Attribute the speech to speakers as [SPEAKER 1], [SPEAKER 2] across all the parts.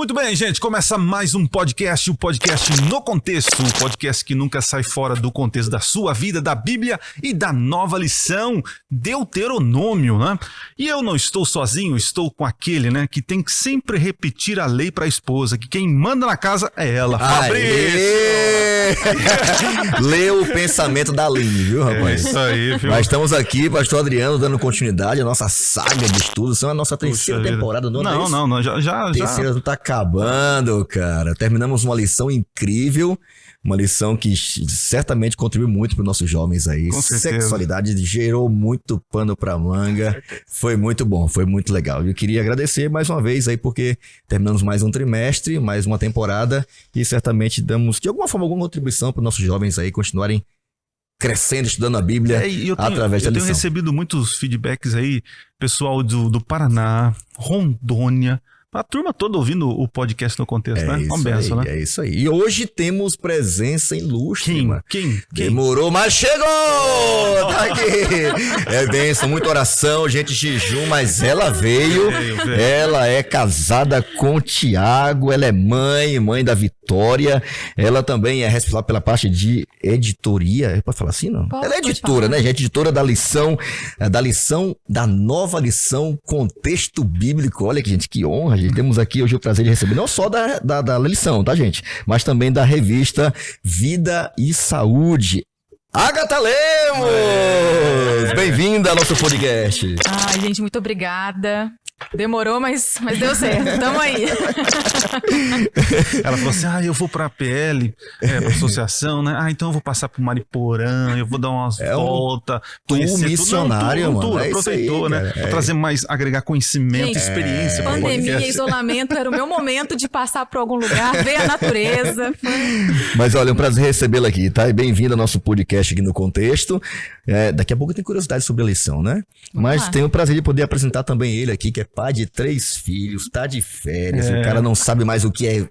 [SPEAKER 1] Muito bem, gente, começa mais um podcast, o podcast No Contexto, o podcast que nunca sai fora do contexto da sua vida, da Bíblia e da nova lição, Deuteronômio, né? E eu não estou sozinho, estou com aquele, né, que tem que sempre repetir a lei para a esposa, que quem manda na casa é ela, Fabrício!
[SPEAKER 2] Leu o pensamento da Aline, viu, rapaz?
[SPEAKER 1] É isso aí, viu?
[SPEAKER 2] Nós estamos aqui, pastor Adriano, dando continuidade à nossa saga de estudos. São a nossa terceira temporada.
[SPEAKER 1] Não, já.
[SPEAKER 2] Terceira não tá acabando, cara. Terminamos uma lição incrível, uma lição que certamente contribuiu muito para os nossos jovens aí.
[SPEAKER 1] Com certeza.
[SPEAKER 2] Sexualidade gerou muito pano pra manga. Foi muito bom, foi muito legal. Eu queria agradecer mais uma vez aí, porque terminamos mais um trimestre, mais uma temporada, e certamente damos, de alguma forma, alguma contribuição para os nossos jovens aí continuarem crescendo, estudando a Bíblia através da lição.
[SPEAKER 1] Eu tenho recebido muitos feedbacks aí, pessoal do Paraná, Rondônia, a turma toda ouvindo o podcast No Contexto, né? Uma benção, né?
[SPEAKER 2] É isso aí. E hoje temos presença ilustre, mano.
[SPEAKER 1] Quem?
[SPEAKER 2] Demorou, mas chegou! Tá aqui! É benção, muita oração, gente jejum, mas ela veio. Ela é casada com o Tiago, ela é mãe da Vitória. Ela também é responsável pela parte de editoria. Pode falar assim, não? Ela é editora, né, gente? Editora da lição, da nova lição Contexto Bíblico. Olha que, gente, que honra. Temos aqui hoje o prazer de receber não só da lição, tá, gente? Mas também da revista Vida e Saúde. Agatha Lemos! Bem-vinda ao nosso podcast.
[SPEAKER 3] Ai, gente, muito obrigada. Demorou, mas deu certo. Tamo aí.
[SPEAKER 1] Ela falou assim, eu vou pra PL, pra associação, né? Então eu vou passar pro Mariporã, eu vou dar umas voltas, conhecer
[SPEAKER 2] missionária,
[SPEAKER 1] tudo.
[SPEAKER 2] Mano.
[SPEAKER 1] Aproveitou, aí, né? Pra trazer mais, agregar conhecimento,
[SPEAKER 3] gente,
[SPEAKER 1] experiência.
[SPEAKER 3] Pandemia, isolamento, era o meu momento de passar por algum lugar, ver a natureza.
[SPEAKER 2] Mas olha, é um prazer recebê-la aqui, tá? E bem-vinda ao nosso podcast aqui No Contexto. Daqui a pouco tem curiosidade sobre a lição, né? Mas tenho o prazer de poder apresentar também ele aqui, que é pai de 3 filhos, tá de férias, o cara não sabe mais o que é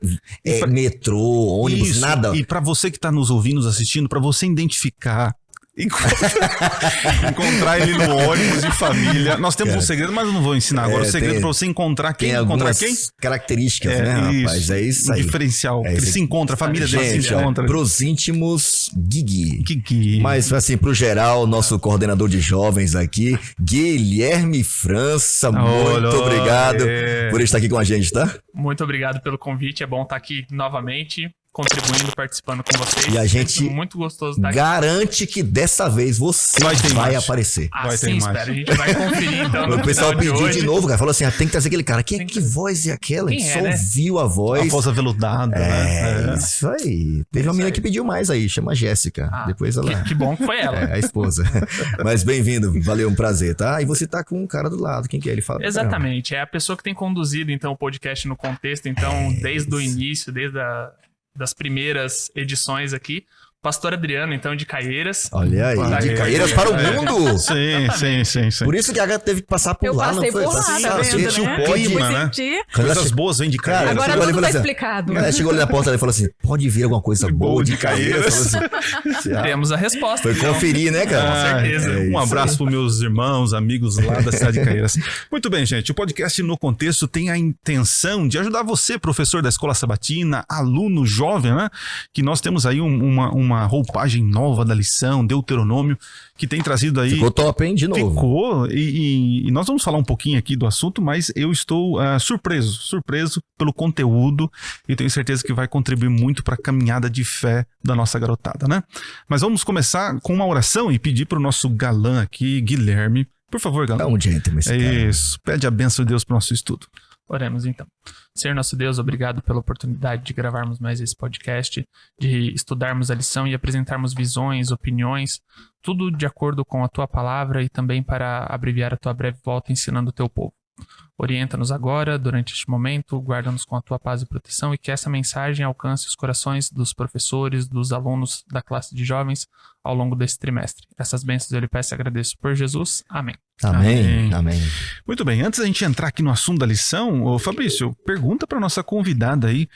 [SPEAKER 2] metrô, ônibus, nada.
[SPEAKER 1] E pra você que tá nos ouvindo, nos assistindo, pra você identificar, encontrar ele no ônibus de família. Nós temos um segredo, mas eu não vou ensinar agora. O segredo pra você encontrar quem? Encontrar quem?
[SPEAKER 2] Características, né, rapaz? É isso aí.
[SPEAKER 1] Um diferencial. Ele se encontra, a família dele se encontra.
[SPEAKER 2] Pros íntimos, Guigui. Mas, assim, pro geral, nosso coordenador de jovens aqui, Guilherme França, muito obrigado por estar aqui com a gente, tá?
[SPEAKER 4] Muito obrigado pelo convite. É bom estar aqui novamente, contribuindo, participando com vocês.
[SPEAKER 2] E a gente
[SPEAKER 4] muito gostoso estar
[SPEAKER 2] garante que dessa vez você vai aparecer.
[SPEAKER 4] Assim espero. A gente vai conferir, então.
[SPEAKER 2] O pessoal pediu de novo, cara. Falou assim, tem que trazer aquele cara. Que voz é aquela? A gente só ouviu a voz.
[SPEAKER 1] A voz aveludada, né?
[SPEAKER 2] Isso aí. Teve uma menina que pediu mais aí, chama Jéssica. Depois ela...
[SPEAKER 4] Que bom que foi ela.
[SPEAKER 2] A esposa. Mas bem-vindo, valeu, um prazer, tá? E você tá com um cara do lado, quem que é? Ele fala.
[SPEAKER 4] Exatamente, é a pessoa que tem conduzido, então, o podcast No Contexto, então, desde o início, das primeiras edições aqui. Pastor Adriano, então, de Caieiras.
[SPEAKER 2] Olha aí, de Caieiras para o mundo.
[SPEAKER 1] Sim.
[SPEAKER 2] Por isso que a Agatha teve que passar por lá, não foi?
[SPEAKER 3] Eu passei por lá,
[SPEAKER 1] sentiu o clima, né? Coisas boas vêm de Caieiras.
[SPEAKER 3] Agora tudo tá explicado.
[SPEAKER 2] Ela chegou ali na porta e falou assim, pode vir alguma coisa boa de Caieiras?
[SPEAKER 4] Temos a resposta.
[SPEAKER 2] Foi conferir, né, cara?
[SPEAKER 4] Com certeza.
[SPEAKER 1] Um abraço para meus irmãos, amigos lá da cidade de Caieiras. Muito bem, gente. O podcast No Contexto tem a intenção de ajudar você, professor da Escola Sabatina, aluno jovem, né? Que nós temos aí uma roupagem nova da lição, Deuteronômio, que tem trazido aí...
[SPEAKER 2] Ficou top, hein? De novo.
[SPEAKER 1] Ficou, e nós vamos falar um pouquinho aqui do assunto, mas eu estou surpreso pelo conteúdo e tenho certeza que vai contribuir muito para a caminhada de fé da nossa garotada, né? Mas vamos começar com uma oração e pedir para o nosso galã aqui, Guilherme. Por favor, galã.
[SPEAKER 2] É um gentleman esse cara.
[SPEAKER 1] Isso, pede a bênção de Deus para o nosso estudo.
[SPEAKER 4] Oremos então. Senhor nosso Deus, obrigado pela oportunidade de gravarmos mais esse podcast, de estudarmos a lição e apresentarmos visões, opiniões, tudo de acordo com a tua palavra e também para abreviar a tua breve volta ensinando o teu povo. Orienta-nos agora, durante este momento, guarda-nos com a tua paz e proteção e que essa mensagem alcance os corações dos professores, dos alunos da classe de jovens ao longo desse trimestre. Essas bênçãos eu lhe peço e agradeço por Jesus. Amém.
[SPEAKER 2] Amém.
[SPEAKER 1] Muito bem, antes da gente entrar aqui no assunto da lição, Fabrício, pergunta para nossa convidada aí,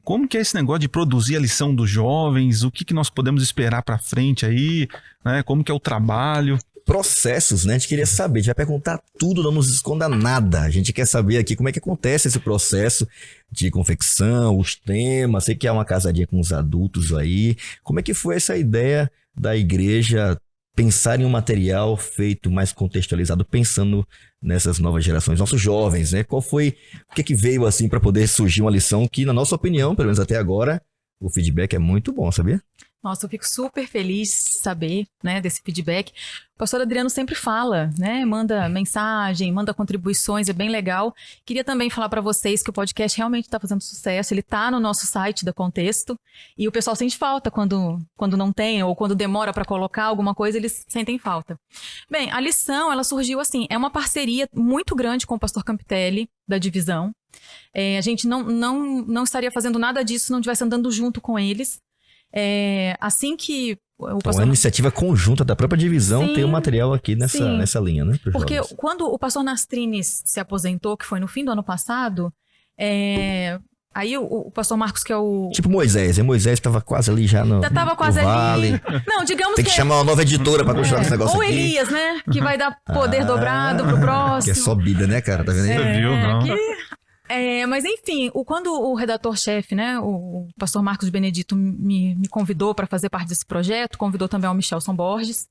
[SPEAKER 1] como que é esse negócio de produzir a lição dos jovens, o que nós podemos esperar para frente aí, né? Como que é o trabalho?
[SPEAKER 2] processos, né? A gente queria saber, a gente vai perguntar tudo, não nos esconda nada. A gente quer saber aqui como é que acontece esse processo de confecção, os temas. Sei que é uma casadinha com os adultos aí. Como é que foi essa ideia da igreja pensar em um material feito mais contextualizado, pensando nessas novas gerações, nossos jovens, né? Qual foi, o que que veio assim para poder surgir uma lição que, na nossa opinião, pelo menos até agora, o feedback é muito bom, sabia?
[SPEAKER 3] Nossa, eu fico super feliz de saber, né, desse feedback. O pastor Adriano sempre fala, né, manda mensagem, manda contribuições, é bem legal. Queria também falar para vocês que o podcast realmente está fazendo sucesso, ele está no nosso site da Contexto, e o pessoal sente falta quando não tem, ou quando demora para colocar alguma coisa, eles sentem falta. Bem, a lição, ela surgiu assim, é uma parceria muito grande com o pastor Campitelli, da Divisão. A gente não estaria fazendo nada disso se não estivesse andando junto com eles. Assim que o pastor...
[SPEAKER 2] Uma iniciativa conjunta da própria divisão. Sim, tem um material aqui nessa linha, né?
[SPEAKER 3] Porque quando o pastor Nastrines se aposentou, que foi no fim do ano passado, aí o pastor Marcos, que é o...
[SPEAKER 2] Tipo Moisés, Moisés estava quase ali já no vale.
[SPEAKER 3] Ali. Não, digamos
[SPEAKER 2] tem que chamar uma nova editora para continuar esse negócio
[SPEAKER 3] ou
[SPEAKER 2] aqui.
[SPEAKER 3] Ou Elias, né? Que vai dar poder dobrado pro próximo.
[SPEAKER 2] Que é só Bíblia, né, cara? Tá vendo aí?
[SPEAKER 1] Você viu, não?
[SPEAKER 3] Mas enfim, quando o redator-chefe, né, o pastor Marcos Benedito me convidou para fazer parte desse projeto, convidou também o Michelson Borges,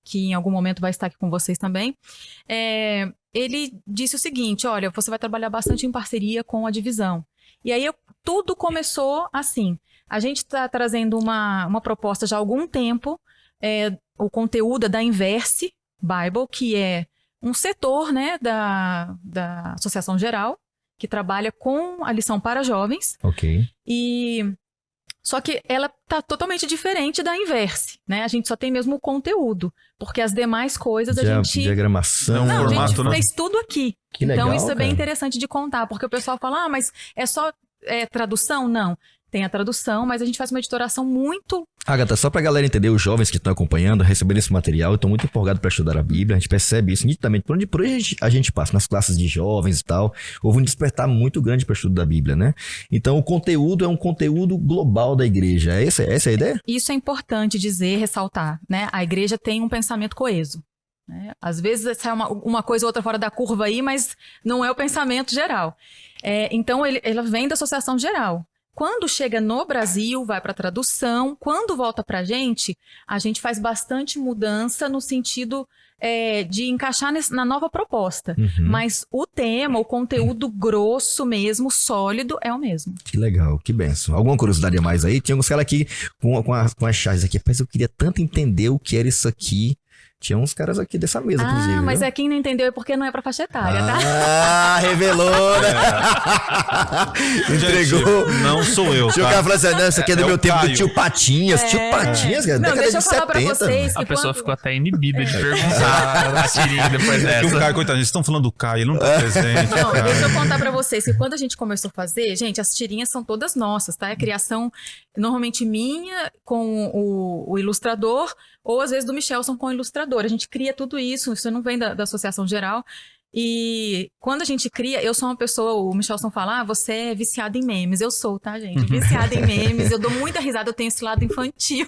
[SPEAKER 3] que em algum momento vai estar aqui com vocês também, ele disse o seguinte: olha, você vai trabalhar bastante em parceria com a Divisão. E aí tudo começou assim. A gente está trazendo uma proposta já há algum tempo, o conteúdo da Inverse Bible, que é um setor, né, da Associação Geral, que trabalha com a lição para jovens.
[SPEAKER 2] Ok.
[SPEAKER 3] Só que ela tá totalmente diferente da Inverse, né? A gente só tem mesmo o conteúdo, porque as demais coisas a gente...
[SPEAKER 2] Diagramação,
[SPEAKER 3] não,
[SPEAKER 1] formato,
[SPEAKER 3] a gente
[SPEAKER 1] né?
[SPEAKER 3] fez tudo aqui.
[SPEAKER 2] Que legal,
[SPEAKER 3] então isso é bem
[SPEAKER 2] cara.
[SPEAKER 3] interessante de contar, porque o pessoal fala, mas é só tradução? Não. Tem a tradução, mas a gente faz uma editoração muito...
[SPEAKER 2] Agatha, só pra galera entender, os jovens que estão acompanhando, recebendo esse material, estão muito empolgados para estudar a Bíblia, a gente percebe isso nitidamente, por onde a gente passa, nas classes de jovens e tal, houve um despertar muito grande para o estudo da Bíblia, né? Então o conteúdo é um conteúdo global da igreja, essa é a ideia?
[SPEAKER 3] Isso é importante dizer, ressaltar, né? A igreja tem um pensamento coeso. Né? Às vezes sai uma coisa ou outra fora da curva aí, mas não é o pensamento geral. Então ela vem da Associação Geral. Quando chega no Brasil, vai para tradução. Quando volta para a gente faz bastante mudança no sentido de encaixar na nova proposta.
[SPEAKER 2] Uhum.
[SPEAKER 3] Mas o tema, o conteúdo grosso mesmo, sólido, é o mesmo.
[SPEAKER 2] Que legal, que benção. Alguma curiosidade a mais aí? Tinha uns caras aqui com as chaves aqui. Mas eu queria tanto entender o que era isso aqui. Tinha uns caras aqui dessa mesa, inclusive.
[SPEAKER 3] Mas
[SPEAKER 2] viu?
[SPEAKER 3] quem não entendeu é porque não é pra faixa etária, tá?
[SPEAKER 2] Ah, revelou, né? Entregou.
[SPEAKER 1] Gente, não sou eu,
[SPEAKER 2] Tinha o
[SPEAKER 1] tá?
[SPEAKER 2] cara falando assim, não, isso aqui é do meu tempo do tio Patinhas. Tio Patinhas, cara,
[SPEAKER 3] Não,
[SPEAKER 2] década
[SPEAKER 3] deixa eu
[SPEAKER 2] de
[SPEAKER 3] falar pra
[SPEAKER 2] 70.
[SPEAKER 3] vocês.
[SPEAKER 4] A pessoa ficou até inibida de perguntar a tirinha depois
[SPEAKER 1] Que o
[SPEAKER 4] dessa.
[SPEAKER 1] Caio, coitado, eles estão falando do Caio, ele não tá presente.
[SPEAKER 3] Não,
[SPEAKER 1] cara.
[SPEAKER 3] deixa eu contar pra vocês que quando a gente começou a fazer, gente, as tirinhas são todas nossas, tá? É criação normalmente minha com o ilustrador, ou às vezes do Michelson com o ilustrador. A gente cria tudo isso não vem da Associação Geral. E quando a gente cria, eu sou uma pessoa, o Michelson fala, você é viciado em memes. Eu sou, tá, gente? Viciada em memes, eu dou muita risada, eu tenho esse lado infantil.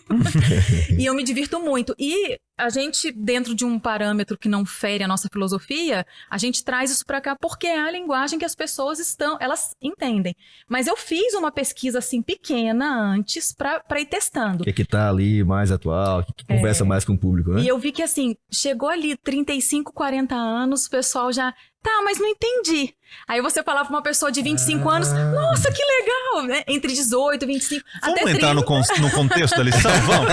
[SPEAKER 3] E eu me divirto muito. E a gente, dentro de um parâmetro que não fere a nossa filosofia, a gente traz isso pra cá porque é a linguagem que as pessoas elas entendem. Mas eu fiz uma pesquisa, assim, pequena antes pra ir testando.
[SPEAKER 2] O que tá ali mais atual, que conversa mais com o público, né?
[SPEAKER 3] E eu vi que, assim, chegou ali 35, 40 anos, o pessoal já... Tá, mas não entendi. Aí você falava pra uma pessoa de 25 anos, nossa, que legal, né? Entre 18, 25,
[SPEAKER 1] Vamos
[SPEAKER 3] até 30.
[SPEAKER 1] entrar no contexto da lição? Vamos.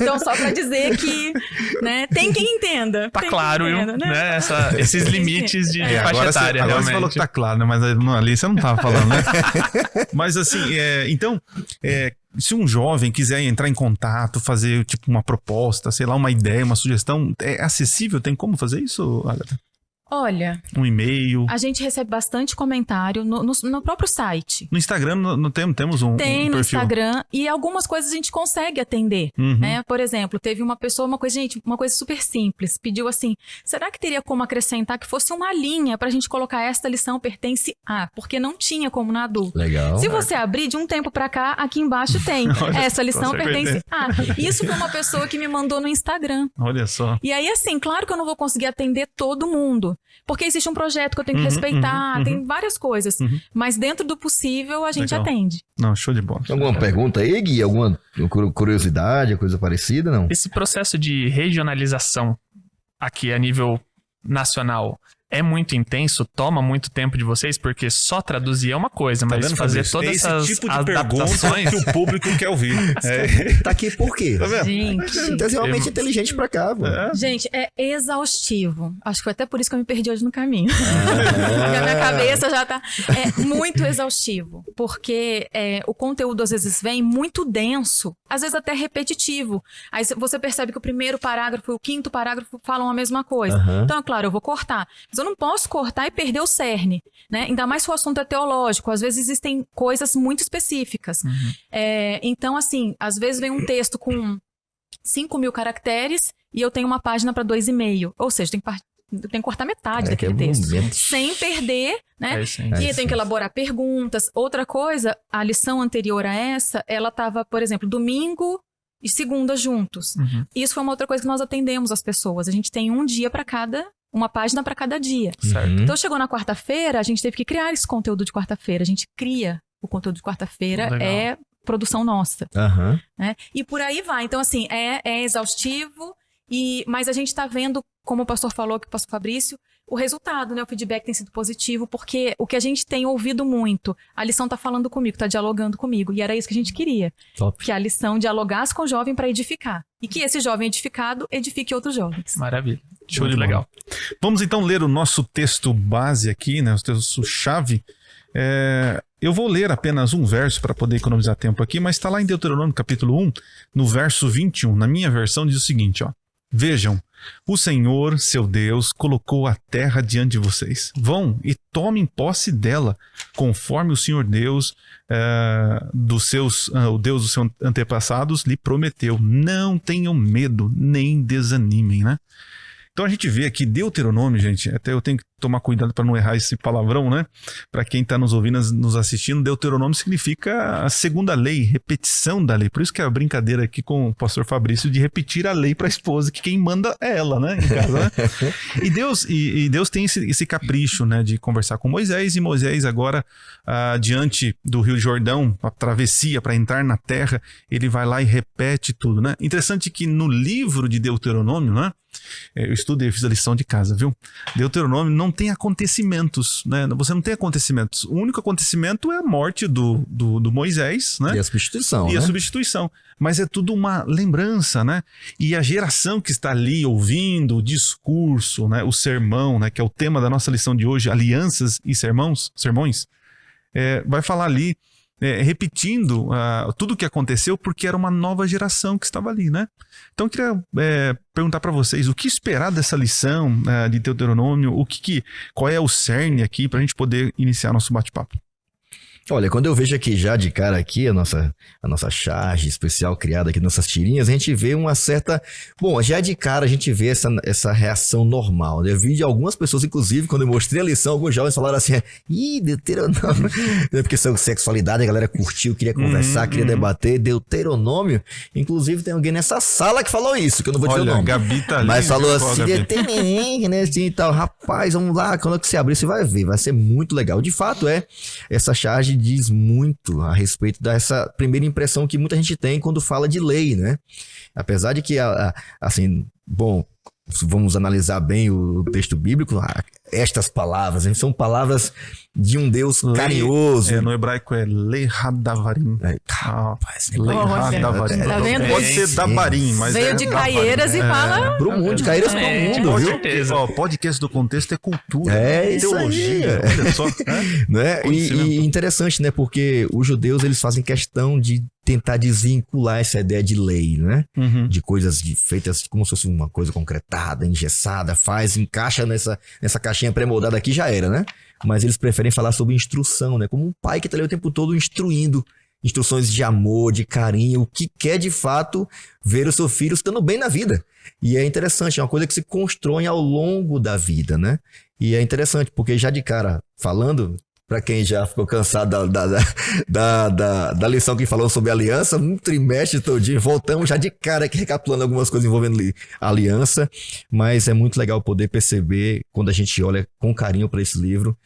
[SPEAKER 3] Então, só pra dizer que, né, tem quem entenda.
[SPEAKER 4] Tá
[SPEAKER 3] tem
[SPEAKER 4] claro,
[SPEAKER 3] quem entenda,
[SPEAKER 4] né? Esses limites de faixa
[SPEAKER 1] Agora
[SPEAKER 4] etária,
[SPEAKER 1] você
[SPEAKER 4] realmente.
[SPEAKER 1] falou que tá claro, né? Mas ali você não tava falando, né? Mas assim, então, se um jovem quiser entrar em contato, fazer tipo uma proposta, sei lá, uma ideia, uma sugestão, é acessível? Tem como fazer isso, Agatha?
[SPEAKER 3] Olha,
[SPEAKER 1] Um e-mail?
[SPEAKER 3] a gente recebe bastante comentário no próprio site.
[SPEAKER 1] No Instagram não temos um
[SPEAKER 3] Tem no
[SPEAKER 1] perfil?
[SPEAKER 3] Instagram e algumas coisas a gente consegue atender, né? Por exemplo, teve uma pessoa, uma coisa super simples, pediu assim, será que teria como acrescentar que fosse uma linha pra gente colocar esta lição pertence a, porque não tinha como na adulto.
[SPEAKER 2] Legal.
[SPEAKER 3] Se você abrir de um tempo pra cá, aqui embaixo tem, essa lição pertence a. Isso foi uma pessoa que me mandou no Instagram.
[SPEAKER 1] Olha só.
[SPEAKER 3] E aí, assim, claro que eu não vou conseguir atender todo mundo, porque existe um projeto que eu tenho que respeitar, tem várias coisas, mas dentro do possível a gente
[SPEAKER 1] Legal.
[SPEAKER 3] atende.
[SPEAKER 1] Não, show de bola.
[SPEAKER 2] Tem alguma pergunta aí, Gui? Alguma curiosidade, coisa parecida, não?
[SPEAKER 4] Esse processo de regionalização aqui a nível nacional é muito intenso? Toma muito tempo de vocês? Porque só traduzir é uma coisa, mas
[SPEAKER 1] vendo,
[SPEAKER 4] fazer
[SPEAKER 1] Fabrício?
[SPEAKER 4] todas
[SPEAKER 1] Esse
[SPEAKER 4] essas
[SPEAKER 1] tipo de pergunta
[SPEAKER 4] adaptações...
[SPEAKER 1] que o público quer ouvir.
[SPEAKER 2] Tá aqui por quê?
[SPEAKER 1] Tá vendo?
[SPEAKER 3] Gente,
[SPEAKER 2] Tá realmente inteligente pra cá, pô.
[SPEAKER 3] gente, é exaustivo. Acho que foi até por isso que eu me perdi hoje no caminho. Porque a minha cabeça já tá... É muito exaustivo. Porque o conteúdo às vezes vem muito denso, às vezes até repetitivo. Aí você percebe que o primeiro parágrafo e o quinto parágrafo falam a mesma coisa. Então, é claro, eu vou cortar. Mas eu não posso cortar e perder o cerne, né? Ainda mais se o assunto é teológico. Às vezes existem coisas muito específicas. Então, assim, às vezes vem um texto com 5.000 caracteres e eu tenho uma página para 2,5. Ou seja, eu tenho que cortar metade daquele texto. Sem perder, né? E eu tenho que elaborar perguntas. Outra coisa, a lição anterior a essa, ela estava, por exemplo, domingo e segunda juntos. Isso foi uma outra coisa que nós atendemos as pessoas. A gente tem um dia para uma página para cada dia.
[SPEAKER 4] Certo.
[SPEAKER 3] Então, chegou na quarta-feira, a gente teve que criar esse conteúdo de quarta-feira. A gente cria o conteúdo de quarta-feira,
[SPEAKER 4] Legal.
[SPEAKER 3] é produção nossa. Né? E por aí vai. Então, assim, é exaustivo, mas a gente está vendo, como o pastor falou, que o pastor Fabrício, o resultado, né? O feedback tem sido positivo, porque o que a gente tem ouvido muito, a lição está falando comigo, está dialogando comigo. E era isso que a gente queria.
[SPEAKER 2] Top.
[SPEAKER 3] Que a lição dialogasse com o jovem para edificar. E que esse jovem edificado edifique outros jovens.
[SPEAKER 4] Maravilha.
[SPEAKER 1] Show de
[SPEAKER 4] Muito
[SPEAKER 1] bola.
[SPEAKER 4] legal.
[SPEAKER 1] Vamos então ler o nosso texto base aqui, né? O texto-chave. Eu vou ler apenas um verso para poder economizar tempo aqui, mas está lá em Deuteronômio capítulo 1, no verso 21. Na minha versão diz o seguinte, ó. Vejam, o Senhor, seu Deus, colocou a terra diante de vocês. Vão e tomem posse dela, conforme o Senhor Deus, o Deus dos seus antepassados, lhe prometeu. Não tenham medo, nem desanimem, né? Então a gente vê aqui Deuteronômio, gente, até eu tenho que tomar cuidado para não errar esse palavrão, né? Para quem está nos ouvindo, nos assistindo, Deuteronômio significa a segunda lei, repetição da lei. Por isso que é a brincadeira aqui com o pastor Fabrício de repetir a lei para a esposa, que quem manda é ela, né? Em casa, né? E Deus tem esse capricho, né? De conversar com Moisés, e Moisés agora, diante do Rio Jordão, a travessia para entrar na terra, ele vai lá e repete tudo, né? Interessante que no livro de Deuteronômio, né? Eu estudei, fiz a lição de casa, viu? Deuteronômio não tem acontecimentos, né? Você não tem acontecimentos. O único acontecimento é a morte do Moisés, né?
[SPEAKER 2] E a substituição,
[SPEAKER 1] E
[SPEAKER 2] né?
[SPEAKER 1] a substituição. Mas é tudo uma lembrança, né? E a geração que está ali ouvindo o discurso, né? O sermão, né? Que é o tema da nossa lição de hoje, alianças e sermões, vai falar ali, repetindo tudo o que aconteceu, porque era uma nova geração que estava ali, né? Então eu queria perguntar para vocês, o que esperar dessa lição de Deuteronômio, qual é o cerne aqui para a gente poder iniciar nosso bate-papo?
[SPEAKER 2] Olha, quando eu vejo aqui já de cara aqui a nossa charge especial criada aqui, nossas tirinhas, a gente vê uma certa... Bom, já de cara a gente vê essa reação normal, né? Eu vi de algumas pessoas, inclusive, quando eu mostrei a lição, alguns jovens falaram assim, Deuteronômio, porque sexualidade, a galera curtiu, queria conversar, queria debater, Deuteronômio, inclusive tem alguém nessa sala que falou isso, que eu não vou dizer o nome.
[SPEAKER 1] Gabi tá ali.
[SPEAKER 2] Mas falou assim, né, assim e tal, rapaz, vamos lá, quando você abrir, você vai ver, vai ser muito legal. De fato, essa charge diz muito a respeito dessa primeira impressão que muita gente tem quando fala de lei, né? Apesar de que, assim, bom, vamos analisar bem o texto bíblico, estas palavras, são palavras de um Deus carinhoso.
[SPEAKER 1] No hebraico é lehadavarim. Lehadavarim.
[SPEAKER 3] Tá vendo?
[SPEAKER 1] Pode ser dabarim, mas
[SPEAKER 3] veio de Caieiras e fala...
[SPEAKER 2] Pro mundo, de Caieiras pro mundo,
[SPEAKER 4] com
[SPEAKER 2] viu?
[SPEAKER 4] certeza.
[SPEAKER 1] Podcast do contexto é cultura,
[SPEAKER 2] Isso
[SPEAKER 1] teologia,
[SPEAKER 2] aí.
[SPEAKER 1] olha só.
[SPEAKER 2] Né? E interessante, né? Porque os judeus, eles fazem questão de tentar desvincular essa ideia de lei, né?
[SPEAKER 1] Uhum.
[SPEAKER 2] De coisas feitas como se fosse uma coisa concretada, engessada, encaixa nessa caixinha pré-moldada aqui, já era, né? Mas eles preferem falar sobre instrução, né? Como um pai que tá ali o tempo todo instruindo, instruções de amor, de carinho, o que quer de fato ver o seu filho estando bem na vida. E é interessante, é uma coisa que se constrói ao longo da vida, né? E é interessante, porque já de cara, falando, para quem já ficou cansado da lição que falou sobre aliança, um trimestre todinho, voltamos já de cara aqui recapitulando algumas coisas envolvendo aliança, mas é muito legal poder perceber, quando a gente olha com carinho para esse livro,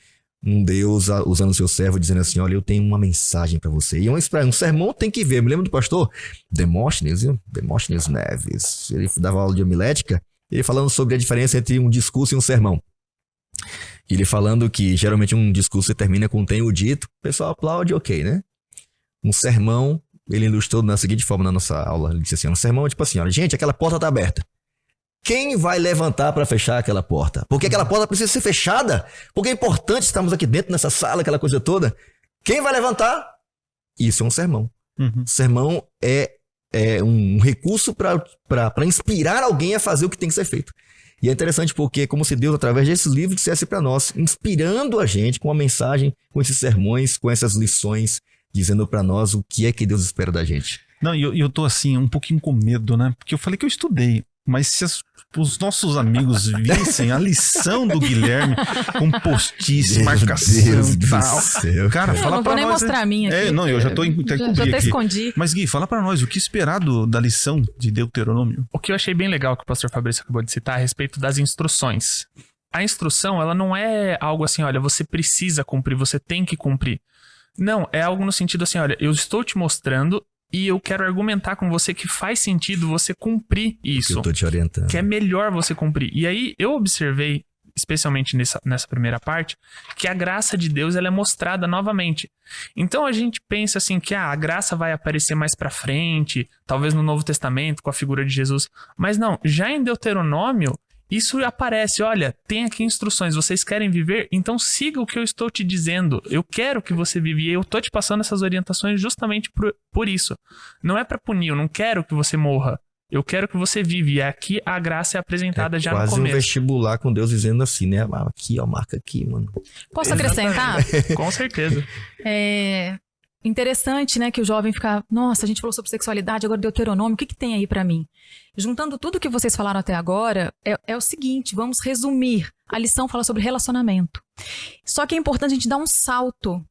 [SPEAKER 2] um Deus usando o seu servo, dizendo assim, olha, eu tenho uma mensagem para você. E um sermão tem que ver. Me lembro do pastor Demóstenes Neves. Ele dava aula de homilética, ele falando sobre a diferença entre um discurso e um sermão. Ele falando que geralmente um discurso termina com tenho dito, o pessoal aplaude, ok, né? Um sermão, ele ilustrou da seguinte forma na nossa aula. Ele disse assim, um sermão é tipo assim, olha, gente, aquela porta tá aberta. Quem vai levantar para fechar aquela porta? Porque aquela porta precisa ser fechada. Porque é importante estarmos aqui dentro, nessa sala, aquela coisa toda. Quem vai levantar? Isso é um sermão.
[SPEAKER 1] Uhum.
[SPEAKER 2] Sermão é um recurso para inspirar alguém a fazer o que tem que ser feito. E é interessante porque é como se Deus, através desses livros, dissesse para nós, inspirando a gente com uma mensagem, com esses sermões, com essas lições, dizendo para nós o que é que Deus espera da gente.
[SPEAKER 1] Não, e eu tô assim, um pouquinho com medo, né? Porque eu falei que eu estudei. Mas se os nossos amigos vissem a lição do Guilherme com post-it, marcação e tal.
[SPEAKER 2] Céu,
[SPEAKER 1] cara, fala pra nós.
[SPEAKER 3] Não vou nem mostrar a minha aqui.
[SPEAKER 1] Não, eu já tô até aqui.
[SPEAKER 3] Escondi.
[SPEAKER 1] Mas Gui, fala pra nós, o que esperar da lição de Deuteronômio?
[SPEAKER 4] O que eu achei bem legal que o pastor Fabrício acabou de citar a respeito das instruções. A instrução, ela não é algo assim, olha, você precisa cumprir, você tem que cumprir. Não, é algo no sentido assim, olha, eu estou te mostrando e eu quero argumentar com você que faz sentido você cumprir isso.
[SPEAKER 2] Eu tô te orientando.
[SPEAKER 4] Que é melhor você cumprir. E aí eu observei, especialmente nessa primeira parte, que a graça de Deus ela é mostrada novamente. Então a gente pensa assim que a graça vai aparecer mais pra frente, talvez no Novo Testamento com a figura de Jesus. Mas não, já em Deuteronômio, isso aparece, olha, tem aqui instruções, vocês querem viver? Então siga o que eu estou te dizendo. Eu quero que você viva e eu estou te passando essas orientações justamente por isso. Não é para punir, eu não quero que você morra. Eu quero que você vive. E aqui a graça é apresentada já no começo.
[SPEAKER 2] Quase um vestibular com Deus dizendo assim, né? Aqui, ó, marca aqui, mano.
[SPEAKER 3] Posso acrescentar?
[SPEAKER 4] Com certeza.
[SPEAKER 3] Interessante, né, que o jovem fica, nossa, a gente falou sobre sexualidade, agora Deuteronômio, o que tem aí pra mim? Juntando tudo que vocês falaram até agora, é o seguinte, vamos resumir. A lição fala sobre relacionamento. Só que é importante a gente dar um salto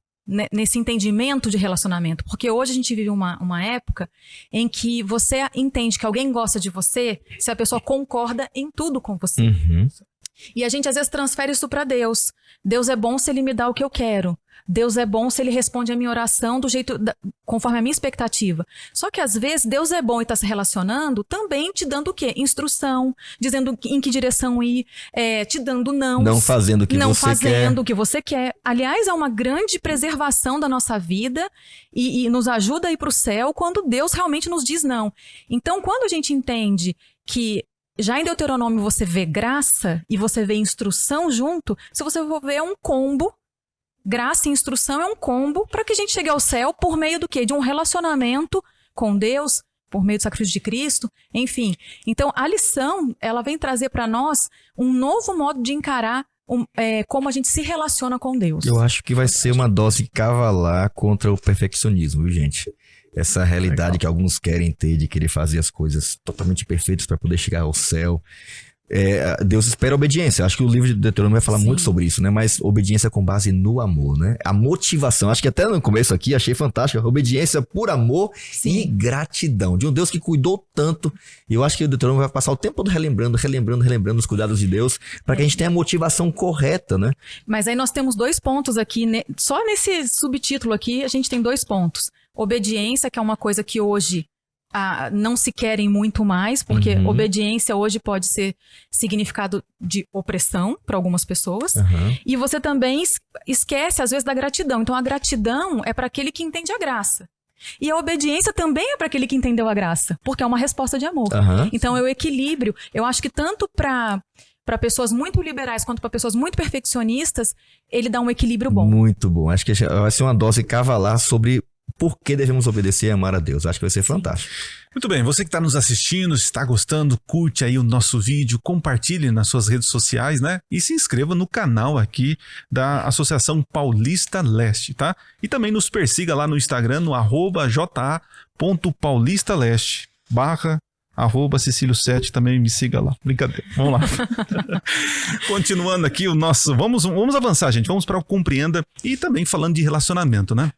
[SPEAKER 3] nesse entendimento de relacionamento, porque hoje a gente vive uma época em que você entende que alguém gosta de você se a pessoa concorda em tudo com você.
[SPEAKER 2] Uhum.
[SPEAKER 3] E a gente às vezes transfere isso pra Deus. Deus é bom se ele me dá o que eu quero. Deus é bom se ele responde a minha oração do jeito conforme a minha expectativa. Só que às vezes Deus é bom e está se relacionando também te dando o quê? Instrução, dizendo em que direção ir, te dando
[SPEAKER 2] não fazendo o que
[SPEAKER 3] não
[SPEAKER 2] você
[SPEAKER 3] fazendo
[SPEAKER 2] quer.
[SPEAKER 3] o que você quer. Aliás, é uma grande preservação da nossa vida e nos ajuda a ir para o céu quando Deus realmente nos diz não. Então, quando a gente entende que já em Deuteronômio você vê graça e você vê instrução junto, se você for ver é um combo. Graça e instrução é um combo para que a gente chegue ao céu por meio do quê? De um relacionamento com Deus, por meio do sacrifício de Cristo, enfim. Então, a lição, ela vem trazer para nós um novo modo de encarar como a gente se relaciona com Deus.
[SPEAKER 2] Eu acho que vai ser uma dose cavalar contra o perfeccionismo, viu, gente? Essa realidade que alguns querem ter de querer fazer as coisas totalmente perfeitas para poder chegar ao céu. Deus espera obediência. Acho que o livro de Deuteronômio vai falar muito sobre isso, né? Mas obediência com base no amor, né? A motivação. Acho que até no começo aqui achei fantástico. Obediência por amor e gratidão. De um Deus que cuidou tanto. E eu acho que o Deuteronômio vai passar o tempo todo relembrando os cuidados de Deus para que a gente tenha a motivação correta, né?
[SPEAKER 3] Mas aí nós temos 2 pontos aqui. Só nesse subtítulo aqui, a gente tem 2 pontos. Obediência, que é uma coisa que hoje não se querem muito mais, porque obediência hoje pode ser significado de opressão para algumas pessoas. E você também esquece, às vezes, da gratidão. Então, a gratidão é para aquele que entende a graça. E a obediência também é para aquele que entendeu a graça, porque é uma resposta de amor. Então, é o equilíbrio. Eu acho que tanto para pessoas muito liberais quanto para pessoas muito perfeccionistas, ele dá um equilíbrio bom.
[SPEAKER 2] Muito bom. Acho que vai ser uma dose cavalar sobre por que devemos obedecer e amar a Deus. Acho que vai ser fantástico.
[SPEAKER 1] Muito bem, você que está nos assistindo, se está gostando, curte aí o nosso vídeo, compartilhe nas suas redes sociais, né? E se inscreva no canal aqui da Associação Paulista Leste, tá? E também nos persiga lá no Instagram, no @ja.paulistaleste, /Cecílio7, também me siga lá. Brincadeira, vamos lá. Continuando aqui o nosso... Vamos avançar, gente. Vamos para o Compreenda e também falando de relacionamento, né?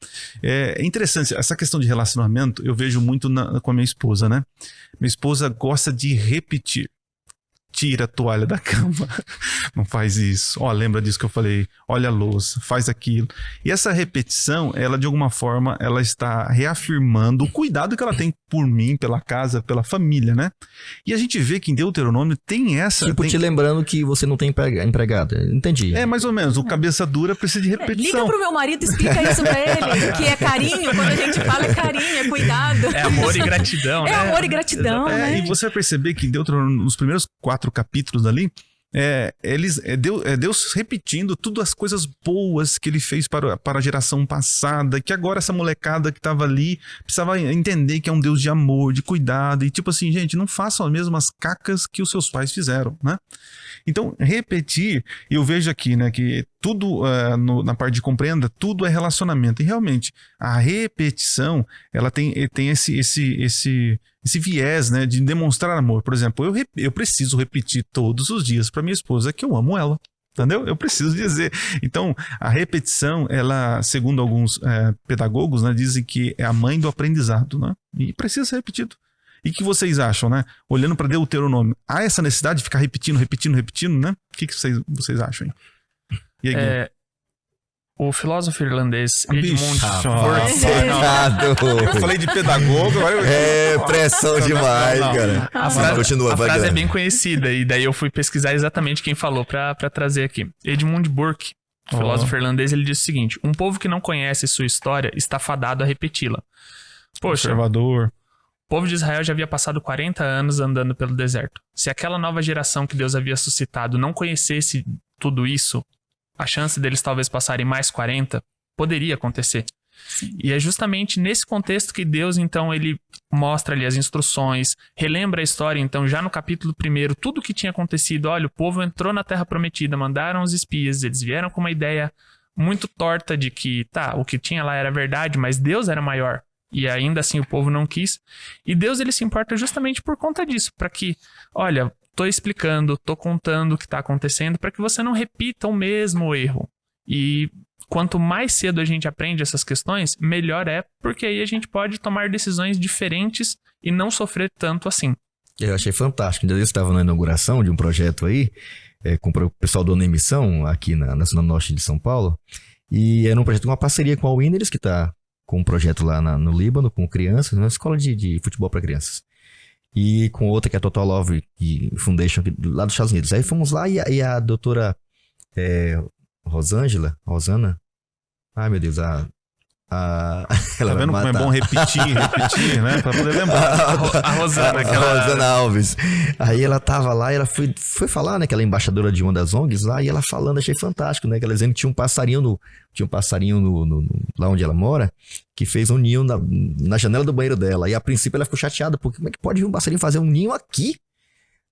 [SPEAKER 1] É interessante, essa questão de relacionamento eu vejo muito com a minha esposa, né? Minha esposa gosta de repetir. Tira a toalha da cama, não faz isso, lembra disso que eu falei, olha a louça, faz aquilo. E essa repetição, ela de alguma forma, ela está reafirmando o cuidado que ela tem por mim, pela casa, pela família, né? E a gente vê que em Deuteronômio tem essa...
[SPEAKER 2] te lembrando que você não tem empregada, entendi.
[SPEAKER 1] É, mais ou menos, o cabeça dura precisa de repetição.
[SPEAKER 3] Liga pro meu marido e explica isso pra ele, que é carinho, quando a gente fala é carinho, é cuidado.
[SPEAKER 4] É amor e gratidão, né?
[SPEAKER 3] É amor e gratidão, né?
[SPEAKER 1] E você vai perceber que em Deuteronômio, nos primeiros 4 capítulos ali, Deus repetindo tudo as coisas boas que ele fez para a geração passada, que agora essa molecada que estava ali precisava entender que é um Deus de amor, de cuidado, e tipo assim, gente, não façam as mesmas cacas que os seus pais fizeram, né? Então, repetir, eu vejo aqui, né, que tudo na parte de Compreenda, tudo é relacionamento, e realmente a repetição, ela tem esse viés, né, de demonstrar amor. Por exemplo, eu preciso repetir todos os dias para minha esposa que eu amo ela, entendeu? Eu preciso dizer. Então, a repetição, ela, segundo alguns pedagogos, né, dizem que é a mãe do aprendizado, né? E precisa ser repetido. E o que vocês acham, né? Olhando para Deuteronômio, há essa necessidade de ficar repetindo, né? O que vocês acham, hein? E aí,
[SPEAKER 4] o filósofo irlandês Edmund
[SPEAKER 1] Eu falei de pedagogo, agora
[SPEAKER 2] pressão demais, cara.
[SPEAKER 4] A frase é bem conhecida, e daí eu fui pesquisar exatamente quem falou pra trazer aqui. Edmund Burke, filósofo irlandês, ele disse o seguinte: um povo que não conhece sua história está fadado a repeti-la. Poxa,
[SPEAKER 1] conservador.
[SPEAKER 4] O povo de Israel já havia passado 40 anos andando pelo deserto. Se aquela nova geração que Deus havia suscitado não conhecesse tudo isso, a chance deles talvez passarem mais 40 poderia acontecer. Sim. E é justamente nesse contexto que Deus, então, ele mostra ali as instruções, relembra a história, então, já no capítulo 1, tudo o que tinha acontecido. Olha, o povo entrou na Terra Prometida, mandaram os espias, eles vieram com uma ideia muito torta de que, o que tinha lá era verdade, mas Deus era maior. E ainda assim o povo não quis. E Deus, ele se importa justamente por conta disso, para que, olha, tô explicando, tô contando o que tá acontecendo, para que você não repita o mesmo erro. E quanto mais cedo a gente aprende essas questões, melhor é, porque aí a gente pode tomar decisões diferentes e não sofrer tanto assim.
[SPEAKER 2] Eu achei fantástico. Eu estava na inauguração de um projeto aí, com o pessoal do Ona Missão, aqui na Zona Norte de São Paulo, e era um projeto, uma parceria com a Winners, que tá com um projeto lá no Líbano, com crianças, uma escola de futebol para crianças. E com outra que é a Total Love Foundation, lá dos Estados Unidos. Aí fomos lá e a doutora Rosana, ai meu Deus, ela
[SPEAKER 1] tá vendo como é bom repetir, né? Pra poder lembrar.
[SPEAKER 4] A Rosana,
[SPEAKER 2] Rosana Alves. Aí ela tava lá e ela foi falar, né? Que ela é embaixadora de uma das ONGs lá, e ela falando, achei fantástico, né? Que ela dizendo que tinha um passarinho lá onde ela mora, que fez um ninho na janela do banheiro dela. E a princípio ela ficou chateada, porque como é que pode um passarinho fazer um ninho aqui?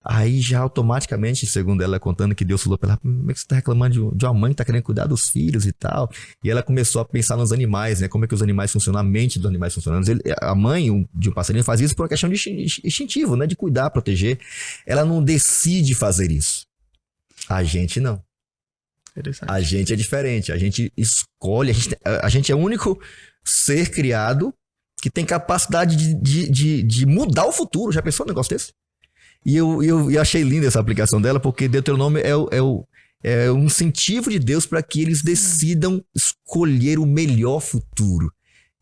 [SPEAKER 2] Aí já automaticamente, segundo ela contando, que Deus falou pra ela: como é que você tá reclamando de uma mãe que tá querendo cuidar dos filhos e tal? E ela começou a pensar nos animais, né? Como é que os animais funcionam, a mente dos animais funcionando. A mãe de um passarinho faz isso por uma questão de instintivo, né? De cuidar, proteger. Ela não decide fazer isso. A gente não. A gente é diferente. A gente escolhe. A gente é o único ser criado que tem capacidade de mudar o futuro. Já pensou um negócio desse? E eu achei linda essa aplicação dela, porque Deuteronômio é um incentivo de Deus para que eles decidam escolher o melhor futuro.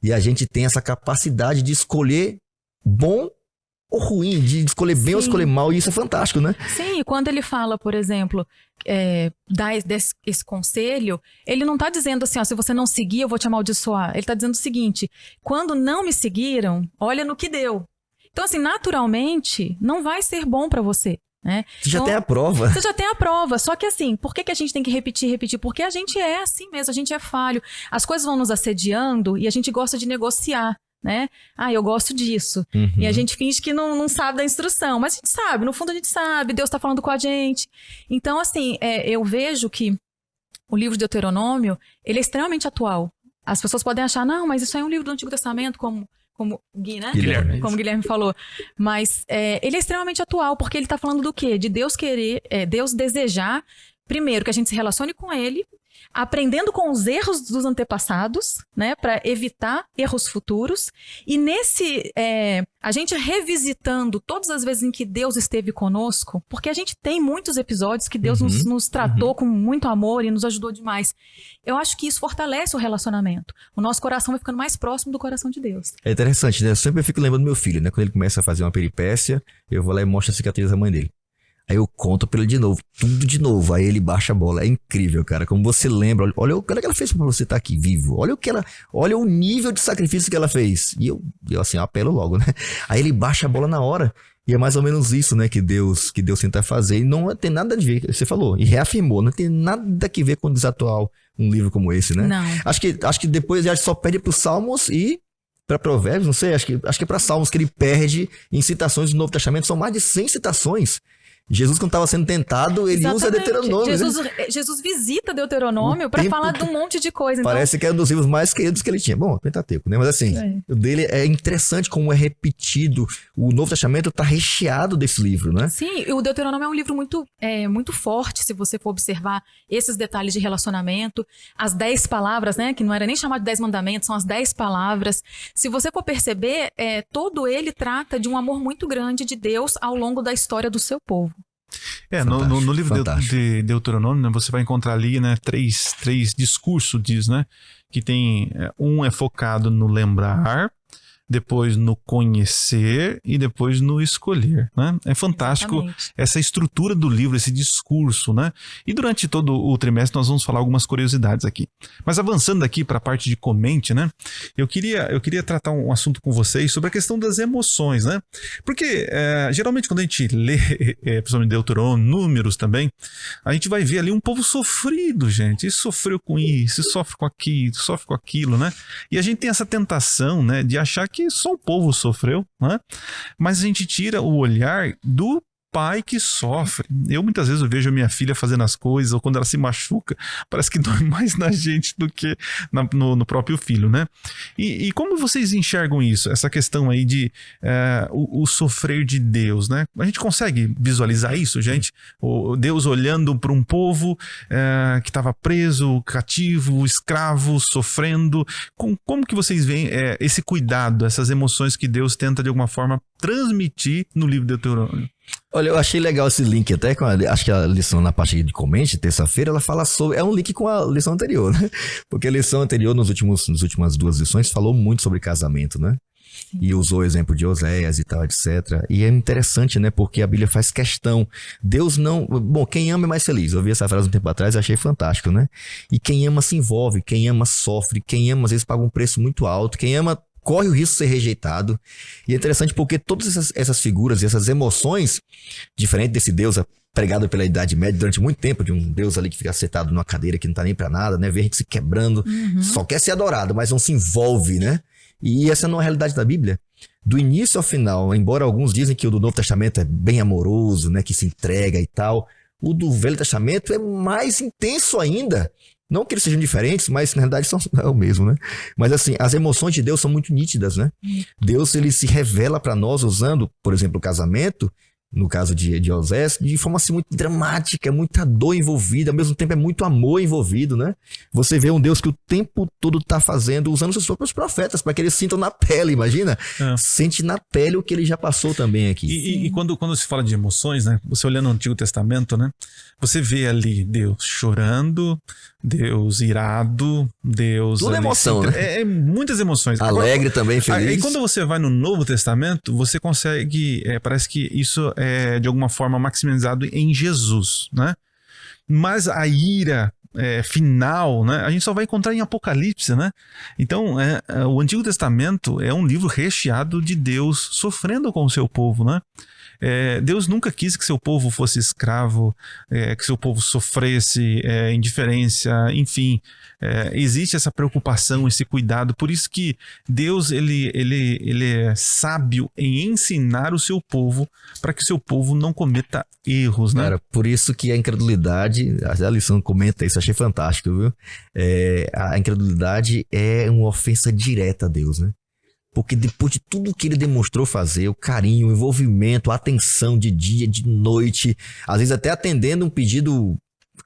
[SPEAKER 2] E a gente tem essa capacidade de escolher bom ou ruim, de escolher bem ou escolher mal, e isso é fantástico, né?
[SPEAKER 3] Sim, e quando ele fala, por exemplo, dá esse conselho, ele não está dizendo assim, se você não seguir, eu vou te amaldiçoar. Ele está dizendo o seguinte: quando não me seguiram, olha no que deu. Então, assim, naturalmente, não vai ser bom para você. né?
[SPEAKER 2] Você já tem a prova.
[SPEAKER 3] Você já tem a prova. Só que assim, por que a gente tem que repetir? Porque a gente é assim mesmo, a gente é falho. As coisas vão nos assediando e a gente gosta de negociar, né? Eu gosto disso. E a gente finge que não sabe da instrução, mas a gente sabe, no fundo a gente sabe, Deus está falando com a gente. Então, assim, eu vejo que o livro de Deuteronômio, ele é extremamente atual. As pessoas podem achar, não, mas isso aí é um livro do Antigo Testamento, como Gui, né? Como Guilherme falou. Mas ele é extremamente atual, porque ele está falando do quê? De Deus querer, Deus desejar, primeiro, que a gente se relacione com ele, aprendendo com os erros dos antepassados, né? Para evitar erros futuros. E a gente revisitando todas as vezes em que Deus esteve conosco, porque a gente tem muitos episódios que Deus nos tratou com muito amor e nos ajudou demais. Eu acho que isso fortalece o relacionamento. O nosso coração vai ficando mais próximo do coração de Deus.
[SPEAKER 2] É interessante, né? Eu sempre fico lembrando do meu filho, né? Quando ele começa a fazer uma peripécia, eu vou lá e mostro a cicatriz da mãe dele. Aí eu conto pra ele de novo, tudo de novo. Aí ele baixa a bola. É incrível, cara. Como você lembra. Olha o que ela fez pra você estar aqui vivo. Olha o nível de sacrifício que ela fez. E eu assim, apelo logo, né? Aí ele baixa a bola na hora. E é mais ou menos isso, né? Que Deus tenta fazer. E não tem nada a ver, você falou. E reafirmou. Não tem nada a ver com desatual um livro como esse, né?
[SPEAKER 3] Não.
[SPEAKER 2] Acho que depois ele só perde pros Salmos e para Provérbios, não sei. Acho que é para Salmos que ele perde em citações do Novo Testamento. São mais de 100 citações. Jesus, quando estava sendo tentado, ele usa Deuteronômio.
[SPEAKER 3] Jesus visita Deuteronômio para falar de um monte de coisa.
[SPEAKER 2] Parece que é um dos livros mais queridos que ele tinha. Bom, Pentateuco, né? Mas assim, o dele é interessante como é repetido. O Novo Testamento está recheado desse livro, né?
[SPEAKER 3] Sim, o Deuteronômio é um livro muito forte, se você for observar esses detalhes de relacionamento. As 10 palavras, né? Que não era nem chamado de 10 mandamentos, são as 10 palavras. Se você for perceber, todo ele trata de um amor muito grande de Deus ao longo da história do seu povo.
[SPEAKER 1] No livro de Deuteronômio, né, você vai encontrar ali, né, três discursos, diz, né, que tem, um é focado no lembrar, depois no conhecer e depois no escolher, né? É fantástico. Exatamente. Essa estrutura do livro, esse discurso, né? E durante todo o trimestre nós vamos falar algumas curiosidades aqui. Mas avançando aqui para a parte de comente, né? Eu queria tratar um assunto com vocês sobre a questão das emoções, né? Porque geralmente quando a gente lê, principalmente Deuteronômio, Números também, a gente vai ver ali um povo sofrido, gente. E sofreu com isso, sofre com aquilo, sofre com aquilo, né? E a gente tem essa tentação, né, de achar que só o povo sofreu, né? Mas a gente tira o olhar do pai que sofre. Eu muitas vezes vejo a minha filha fazendo as coisas, ou quando ela se machuca, parece que dói mais na gente do que no próprio filho, né? E como vocês enxergam isso? Essa questão aí de o sofrer de Deus, né? A gente consegue visualizar isso, gente? O Deus olhando para um povo que estava preso, cativo, escravo, sofrendo. Como que vocês veem esse cuidado, essas emoções que Deus tenta de alguma forma transmitir no livro de Deuteronômio?
[SPEAKER 2] Olha, eu achei legal esse link até com acho que a lição na parte de comente, terça-feira, ela fala sobre... É um link com a lição anterior, né? Porque a lição anterior, nas últimas 2 lições, falou muito sobre casamento, né? Sim. E usou o exemplo de Oséias e tal, etc. E é interessante, né? Porque a Bíblia faz questão. Deus não... Bom, quem ama é mais feliz. Eu ouvi essa frase um tempo atrás e achei fantástico, né? E quem ama se envolve, quem ama sofre, quem ama às vezes paga um preço muito alto, quem ama corre o risco de ser rejeitado. E é interessante porque todas essas figuras e essas emoções, diferente desse Deus pregado pela Idade Média durante muito tempo, de um Deus ali que fica sentado numa cadeira que não tá nem pra nada, né? Vê a gente se quebrando, só quer ser adorado, mas não se envolve, né? E essa não é a realidade da Bíblia. Do início ao final, embora alguns dizem que o do Novo Testamento é bem amoroso, né? Que se entrega e tal, o do Velho Testamento é mais intenso ainda. Não que eles sejam diferentes, mas na realidade são o mesmo, né? Mas assim, as emoções de Deus são muito nítidas, né? Deus, ele se revela para nós usando, por exemplo, o casamento, no caso de Oséias, de forma assim muito dramática, muita dor envolvida, ao mesmo tempo é muito amor envolvido, né? Você vê um Deus que o tempo todo tá fazendo, usando seus próprios profetas, para que eles sintam na pele, imagina? Sente na pele o que ele já passou também aqui.
[SPEAKER 1] E quando se fala de emoções, né? Você olhando no Antigo Testamento, né? Você vê ali Deus chorando, Deus irado, Deus...
[SPEAKER 2] Tudo emoção, né?
[SPEAKER 1] Muitas emoções.
[SPEAKER 2] Alegre também, feliz.
[SPEAKER 1] Aí quando você vai no Novo Testamento, você consegue... parece que isso é de alguma forma maximizado em Jesus, né? Mas a ira final, né? A gente só vai encontrar em Apocalipse, né? Então, o Antigo Testamento é um livro recheado de Deus sofrendo com o seu povo, né? Deus nunca quis que seu povo fosse escravo, que seu povo sofresse indiferença, enfim. Existe essa preocupação, esse cuidado. Por isso que Deus ele é sábio em ensinar o seu povo para que o seu povo não cometa erros, né?
[SPEAKER 2] Cara, por isso que a incredulidade, a lição comenta isso, achei fantástico, viu? A incredulidade é uma ofensa direta a Deus, né? Porque depois de tudo que ele demonstrou fazer, o carinho, o envolvimento, a atenção de dia, de noite, às vezes até atendendo um pedido,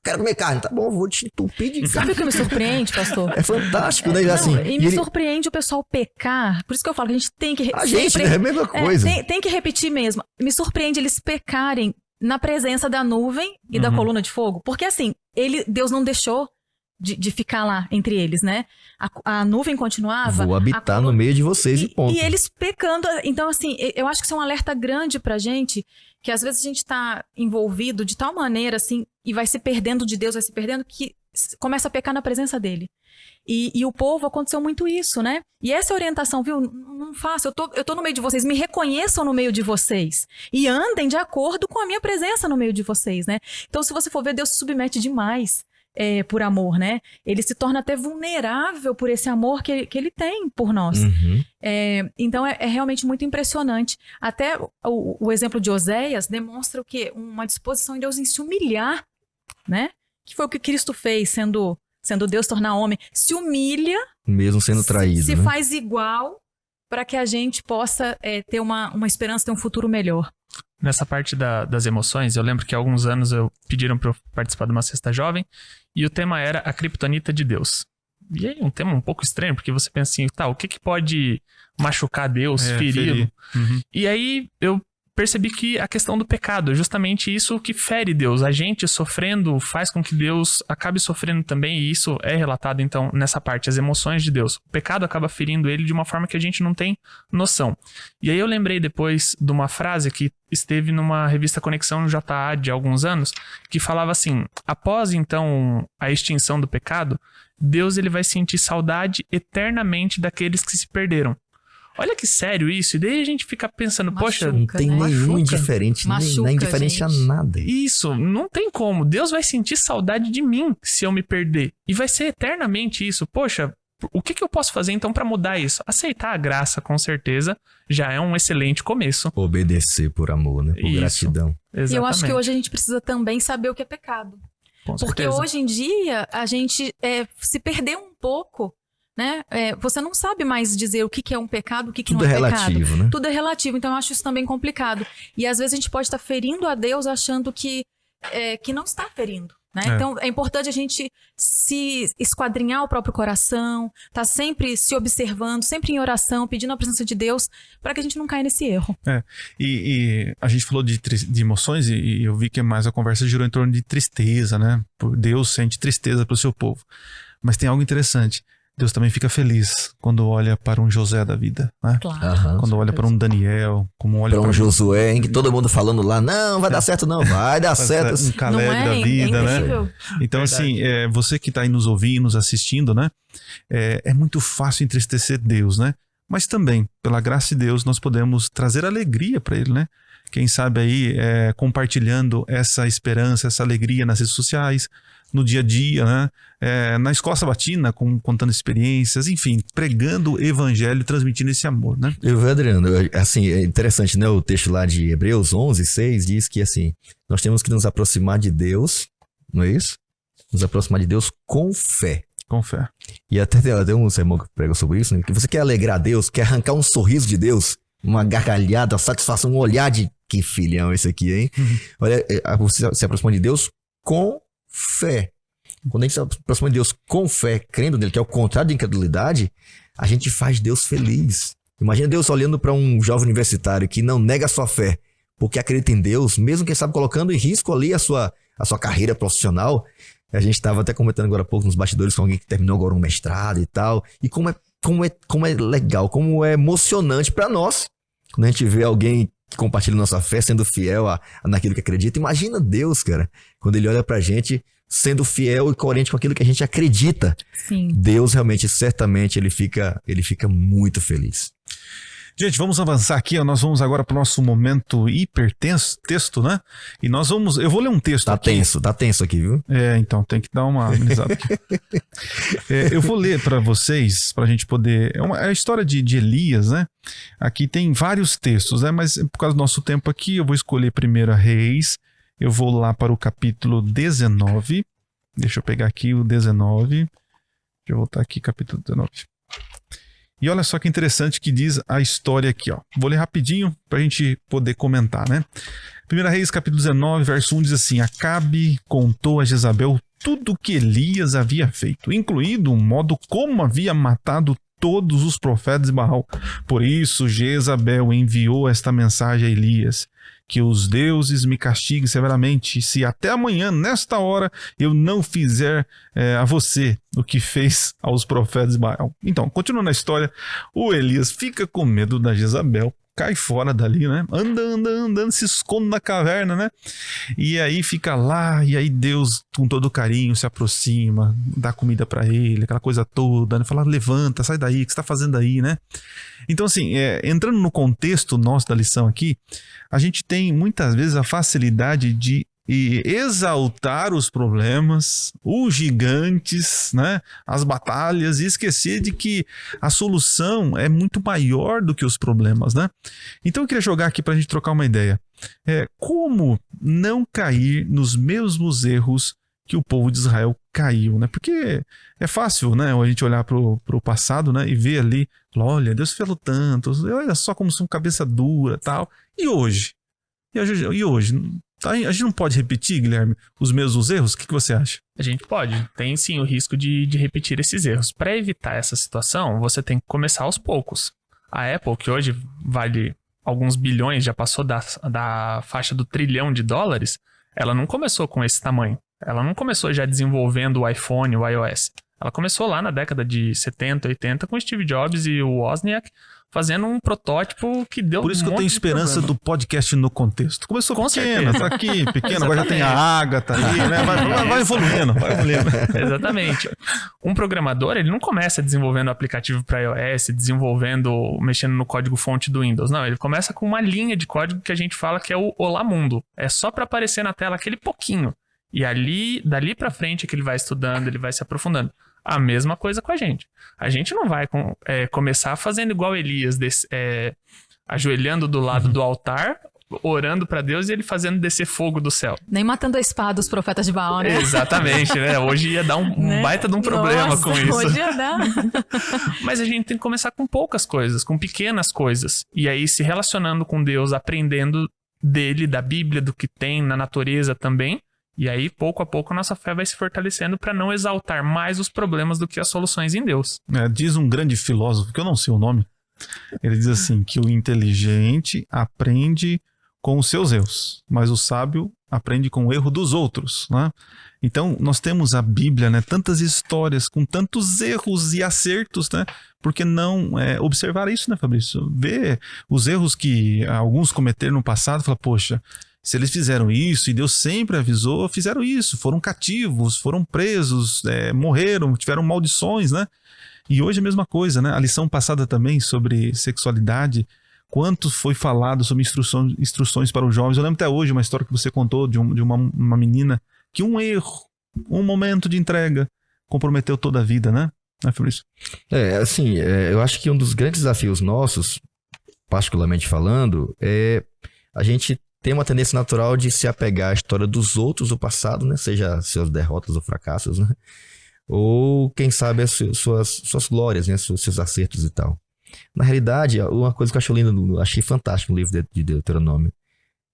[SPEAKER 2] quero comer carne, tá bom, vou te entupir de carne.
[SPEAKER 3] Sabe o que me surpreende, pastor?
[SPEAKER 2] É fantástico, né? Assim,
[SPEAKER 3] E me surpreende o pessoal pecar, por isso que eu falo que a gente tem que...
[SPEAKER 2] A gente, né? É a mesma coisa.
[SPEAKER 3] Tem que repetir mesmo. Me surpreende eles pecarem na presença da nuvem e da coluna de fogo, porque assim, Deus não deixou de ficar lá entre eles, né? A nuvem continuava.
[SPEAKER 2] Vou habitar no meio de vocês e ponto.
[SPEAKER 3] E eles pecando. Então, assim, eu acho que isso é um alerta grande pra gente, que às vezes a gente tá envolvido de tal maneira, assim, e vai se perdendo de Deus, vai se perdendo, que começa a pecar na presença dele. E o povo aconteceu muito isso, né? E essa orientação, viu? Não faço, eu tô no meio de vocês, me reconheçam no meio de vocês. E andem de acordo com a minha presença no meio de vocês, né? Então, se você for ver, Deus se submete demais. Por amor, né? Ele se torna até vulnerável por esse amor que ele tem por nós. Então é realmente muito impressionante. Até o exemplo de Oséias demonstra o quê? Uma disposição de Deus em se humilhar, né? Que foi o que Cristo fez, sendo Deus tornar homem. Se humilha,
[SPEAKER 2] mesmo sendo traído,
[SPEAKER 3] se
[SPEAKER 2] né?
[SPEAKER 3] faz igual para que a gente possa ter uma esperança, ter um futuro melhor.
[SPEAKER 4] Nessa parte das emoções, eu lembro que há alguns anos pediram para eu participar de uma cesta jovem e o tema era a criptonita de Deus. E aí um tema um pouco estranho, porque você pensa assim, tá, o que pode machucar Deus, feri-lo? E aí eu percebi que a questão do pecado é justamente isso que fere Deus. A gente sofrendo faz com que Deus acabe sofrendo também, e isso é relatado então nessa parte, as emoções de Deus. O pecado acaba ferindo ele de uma forma que a gente não tem noção. E aí eu lembrei depois de uma frase que esteve numa revista Conexão JA de alguns anos, que falava assim, após então a extinção do pecado, Deus ele vai sentir saudade eternamente daqueles que se perderam. Olha que sério isso, e daí a gente fica pensando, poxa...
[SPEAKER 2] Não tem nenhum indiferente, não é indiferente a nada.
[SPEAKER 4] Isso, não tem como. Deus vai sentir saudade de mim se eu me perder. E vai ser eternamente isso. Poxa, o que eu posso fazer então para mudar isso? Aceitar a graça, com certeza, já é um excelente começo.
[SPEAKER 2] Obedecer por amor, né? Por gratidão.
[SPEAKER 4] Exatamente.
[SPEAKER 3] E eu acho que hoje a gente precisa também saber o que é pecado.
[SPEAKER 4] Com
[SPEAKER 3] Porque
[SPEAKER 4] certeza.
[SPEAKER 3] hoje em dia a gente se perdeu um pouco, né? Você não sabe mais dizer o que é um pecado, o que não é pecado.
[SPEAKER 2] Tudo é relativo, né?
[SPEAKER 3] Tudo é relativo, então eu acho isso também complicado. E às vezes a gente pode estar ferindo a Deus achando que não está ferindo, né? Então é importante a gente se esquadrinhar o próprio coração, tá sempre se observando, sempre em oração, pedindo a presença de Deus, para que a gente não caia nesse erro.
[SPEAKER 1] E a gente falou de emoções e eu vi que mais a conversa girou em torno de tristeza, né? Deus sente tristeza pelo seu povo. Mas tem algo interessante. Deus também fica feliz quando olha para um José da vida, né?
[SPEAKER 3] Claro.
[SPEAKER 1] Quando olha para um Daniel, como olha
[SPEAKER 2] para um Josué, em que todo mundo falando lá, não, vai dar certo não, vai dar certo.
[SPEAKER 1] Um Caleb da vida, né? Então assim, você que está aí nos ouvindo, nos assistindo, né? É muito fácil entristecer Deus, né? Mas também, pela graça de Deus, nós podemos trazer alegria para Ele, né? Quem sabe aí compartilhando essa esperança, essa alegria nas redes sociais, no dia a dia, né? Na escola sabatina, contando experiências, enfim, pregando o evangelho, transmitindo esse amor, né?
[SPEAKER 2] Adriano, assim, é interessante, né? O texto lá de Hebreus 11:6 diz que, assim, nós temos que nos aproximar de Deus, não é isso? Nos aproximar de Deus com fé.
[SPEAKER 1] Com fé.
[SPEAKER 2] E até tem um sermão que prega sobre isso, né? Que você quer alegrar Deus, quer arrancar um sorriso de Deus, uma gargalhada, uma satisfação, um olhar de que filhão esse aqui, hein? Olha, você se aproxima de Deus com fé. Quando a gente se aproxima de Deus com fé, crendo nele, que é o contrário de incredulidade, a gente faz Deus feliz. Imagina Deus olhando para um jovem universitário que não nega a sua fé, porque acredita em Deus, mesmo que ele sabe colocando em risco ali a sua carreira profissional. A gente estava até comentando agora há pouco nos bastidores com alguém que terminou agora um mestrado e tal. E como é legal, como é emocionante para nós quando a gente vê alguém que compartilha nossa fé sendo fiel naquilo que acredita. Imagina Deus, cara, quando ele olha pra gente sendo fiel e coerente com aquilo que a gente acredita.
[SPEAKER 3] Sim.
[SPEAKER 2] Deus realmente, certamente, ele fica muito feliz.
[SPEAKER 1] Gente, vamos avançar aqui, nós vamos agora para o nosso momento hipertexto, né? E eu vou ler um texto aqui.
[SPEAKER 2] Tá tenso aqui, viu?
[SPEAKER 1] Então tem que dar uma amenizada aqui. Eu vou ler para vocês, para a gente poder... É a história de Elias, né? Aqui tem vários textos, né? Mas por causa do nosso tempo aqui, eu vou escolher 1 Reis. Eu vou lá para o capítulo 19. Deixa eu pegar aqui o 19. Deixa eu voltar aqui, capítulo 19. E olha só que interessante que diz a história aqui, ó. Vou ler rapidinho para a gente poder comentar, né? 1 Reis, capítulo 19, verso 1 diz assim: Acabe contou a Jezabel tudo o que Elias havia feito, incluído o modo como havia matado todos os profetas de Baal. Por isso Jezabel enviou esta mensagem a Elias: que os deuses me castiguem severamente, se até amanhã, nesta hora, eu não fizer a você o que fez aos profetas de Baal. Então, continuando a história, o Elias fica com medo da Jezabel, cai fora dali, né? Anda, se esconde na caverna, né? E aí fica lá, e aí Deus, com todo carinho, se aproxima, dá comida para ele, aquela coisa toda, né? Fala, levanta, sai daí, o que você tá fazendo aí, né? Então, assim, entrando no contexto nosso da lição aqui, a gente tem muitas vezes a facilidade de exaltar os problemas, os gigantes, né? As batalhas, e esquecer de que a solução é muito maior do que os problemas, né? Então eu queria jogar aqui para a gente trocar uma ideia. Como não cair nos mesmos erros que o povo de Israel caiu, né? Porque é fácil, né, a gente olhar pro passado, né, e ver ali, olha, Deus fez tanto, olha só como são cabeça dura, tal. E hoje? E hoje? A gente não pode repetir, Guilherme, os mesmos erros? O que você acha?
[SPEAKER 4] A gente pode. Tem sim o risco de repetir esses erros. Para evitar essa situação, você tem que começar aos poucos. A Apple, que hoje vale alguns bilhões, já passou da faixa do $1 trilhão, ela não começou com esse tamanho. Ela não começou já desenvolvendo o iPhone, o iOS. Ela começou lá na década de 70, 80 com Steve Jobs e o Wozniak fazendo um protótipo que deu
[SPEAKER 1] Por isso que eu tenho esperança do podcast no contexto. Começou pequena, tá aqui, pequena, agora já tem a Agatha ali, né? Vai evoluindo, vai evoluindo.
[SPEAKER 4] Exatamente. Um programador, ele não começa desenvolvendo o aplicativo para iOS, mexendo no código-fonte do Windows. Não, ele começa com uma linha de código que a gente fala que é o Olá Mundo. É só para aparecer na tela aquele pouquinho. E dali para frente é que ele vai estudando, ele vai se aprofundando. A mesma coisa com a gente. A gente não vai começar fazendo igual Elias, ajoelhando do lado do altar, orando para Deus e ele fazendo descer fogo do céu.
[SPEAKER 3] Nem matando a espada os profetas de Baal, né?
[SPEAKER 4] Exatamente, né? Hoje ia dar um baita de um problema com isso.
[SPEAKER 3] Hoje ia dar.
[SPEAKER 4] Mas a gente tem que começar com poucas coisas, com pequenas coisas. E aí se relacionando com Deus, aprendendo dele, da Bíblia, do que tem na natureza também. E aí, pouco a pouco, a nossa fé vai se fortalecendo para não exaltar mais os problemas do que as soluções em Deus.
[SPEAKER 1] Diz um grande filósofo, que eu não sei o nome, ele diz assim, que o inteligente aprende com os seus erros, mas o sábio aprende com o erro dos outros, né? Então, nós temos a Bíblia, né? Tantas histórias com tantos erros e acertos, né? Por que não observar isso, né, Fabrício? Ver os erros que alguns cometeram no passado e falar, poxa, se eles fizeram isso, e Deus sempre avisou, fizeram isso, foram cativos, foram presos, morreram, tiveram maldições, né? E hoje a mesma coisa, né? A lição passada também sobre sexualidade, quanto foi falado sobre instruções para os jovens. Eu lembro até hoje uma história que você contou de uma menina que um erro, um momento de entrega, comprometeu toda a vida, né? Não é, Fabrício?
[SPEAKER 2] Eu acho que um dos grandes desafios nossos, particularmente falando, é a gente tem uma tendência natural de se apegar à história dos outros do passado, né? Seja suas derrotas ou fracassos, né? Ou, quem sabe, as suas glórias, né? Seus acertos e tal. Na realidade, uma coisa que eu achei lindo, achei fantástico no livro de Deuteronômio,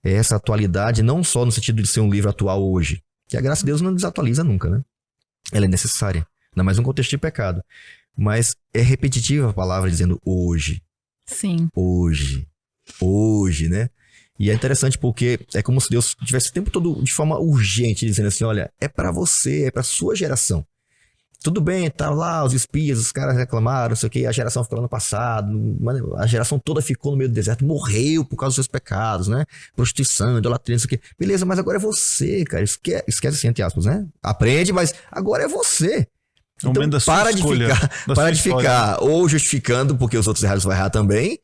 [SPEAKER 2] é essa atualidade, não só no sentido de ser um livro atual hoje, que a graça de Deus não desatualiza nunca, né? Ela é necessária, não é mais um contexto de pecado. Mas é repetitiva a palavra dizendo hoje.
[SPEAKER 3] Sim.
[SPEAKER 2] Hoje, né? E é interessante porque é como se Deus tivesse o tempo todo de forma urgente dizendo assim, olha, é para você, é para sua geração. Tudo bem, tá lá os espias, os caras reclamaram, não sei o que, a geração ficou lá no passado, a geração toda ficou no meio do deserto, morreu por causa dos seus pecados, né? Prostituição, idolatria, não sei o que. Beleza, mas agora é você, cara. Esquece assim, entre aspas, né? Aprende, mas agora é você. Então para de ficar ou justificando porque os outros errados vão errar também,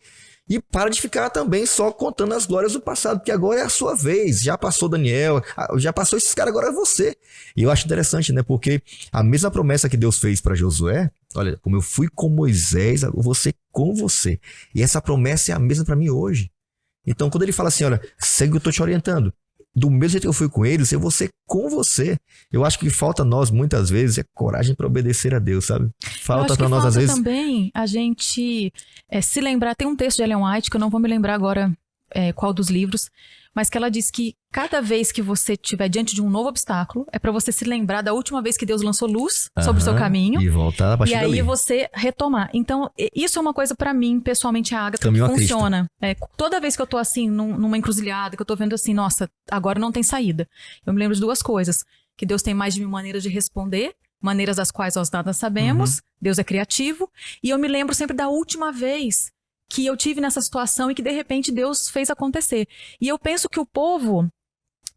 [SPEAKER 2] E para de ficar também só contando as glórias do passado, porque agora é a sua vez. Já passou Daniel, já passou esses caras, agora é você. E eu acho interessante, né? Porque a mesma promessa que Deus fez para Josué, olha, como eu fui com Moisés, eu vou ser com você. E essa promessa é a mesma para mim hoje. Então, quando ele fala assim, olha, segue o que eu tô te orientando. Do mesmo jeito que eu fui com eles, eu vou ser com você. Eu acho que falta a nós, muitas vezes, é coragem para obedecer a Deus, sabe? Falta para nós, às vezes.
[SPEAKER 3] Também a gente se lembrar. Tem um texto de Ellen White, que eu não vou me lembrar agora qual dos livros, mas que ela diz que cada vez que você estiver diante de um novo obstáculo, é para você se lembrar da última vez que Deus lançou luz sobre o seu caminho.
[SPEAKER 2] E voltar a partir
[SPEAKER 3] dali.
[SPEAKER 2] E aí
[SPEAKER 3] você retomar. Então, isso é uma coisa para mim, pessoalmente, a Ágata, que funciona. Toda vez que eu tô assim, numa encruzilhada, que eu tô vendo assim, nossa, agora não tem saída. Eu me lembro de duas coisas. Que Deus tem mais de 1000 maneiras de responder, maneiras das quais nós nada sabemos. Deus é criativo. E eu me lembro sempre da última vez que eu tive nessa situação e que, de repente, Deus fez acontecer. E eu penso que o povo,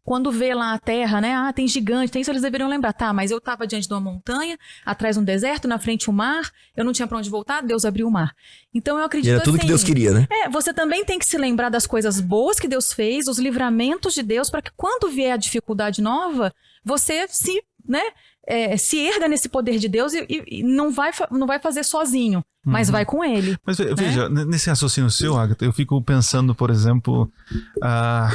[SPEAKER 3] quando vê lá a terra, né? Ah, tem gigante, tem isso, eles deveriam lembrar. Tá, mas eu estava diante de uma montanha, atrás um deserto, na frente um mar, eu não tinha para onde voltar, Deus abriu o mar. Então eu acredito
[SPEAKER 2] e era tudo que Deus queria, né?
[SPEAKER 3] Você também tem que se lembrar das coisas boas que Deus fez, os livramentos de Deus, para que quando vier a dificuldade nova, você se erga nesse poder de Deus e não vai fazer sozinho, mas vai com ele.
[SPEAKER 1] Mas veja, nesse raciocínio seu, Ágata, eu fico pensando, por exemplo,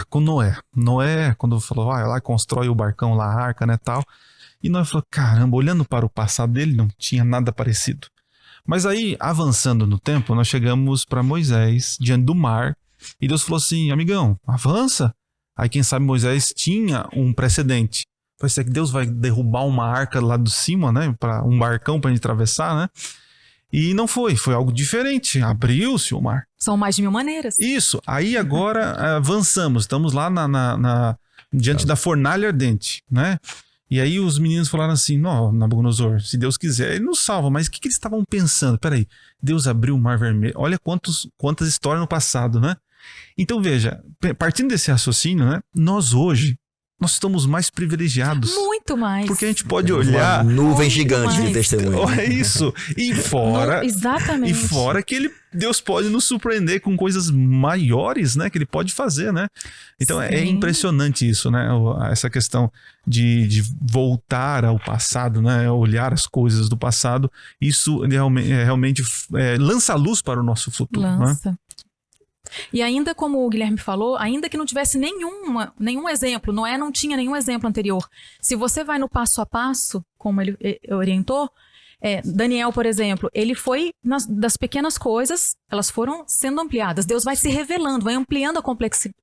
[SPEAKER 1] com Noé. Noé, quando falou, vai lá, constrói o barcão lá, a arca, né, tal. E Noé falou, caramba, olhando para o passado dele, não tinha nada parecido. Mas aí, avançando no tempo, nós chegamos para Moisés, diante do mar, e Deus falou assim, amigão, avança. Aí, quem sabe, Moisés tinha um precedente. Vai ser que Deus vai derrubar uma arca lá de cima, né? Para um barcão para a gente atravessar, né? E não foi algo diferente. Abriu-se o mar.
[SPEAKER 3] São mais de 1000 maneiras.
[SPEAKER 1] Isso. Aí agora avançamos. Estamos lá diante da fornalha ardente, né? E aí os meninos falaram assim, não, Nabucodonosor, se Deus quiser, ele nos salva. Mas o que eles estavam pensando? Peraí, Deus abriu o mar vermelho. Olha quantas histórias no passado, né? Então veja, partindo desse raciocínio, né? Nós estamos mais privilegiados.
[SPEAKER 3] Muito mais.
[SPEAKER 1] Porque a gente pode olhar...
[SPEAKER 2] Uma nuvem gigante de testemunho.
[SPEAKER 1] É isso. E fora...
[SPEAKER 3] Exatamente.
[SPEAKER 1] E fora que Deus pode nos surpreender com coisas maiores, né? Que ele pode fazer, né? Então é impressionante isso, né? Essa questão de voltar ao passado, né? Olhar as coisas do passado. Isso realmente lança luz para o nosso futuro.
[SPEAKER 3] Lança.
[SPEAKER 1] Né?
[SPEAKER 3] E ainda como o Guilherme falou, ainda que não tivesse nenhum exemplo, Noé não tinha nenhum exemplo anterior. Se você vai no passo a passo, como ele orientou, Daniel, por exemplo, ele foi das pequenas coisas, elas foram sendo ampliadas. Deus vai se revelando, vai ampliando a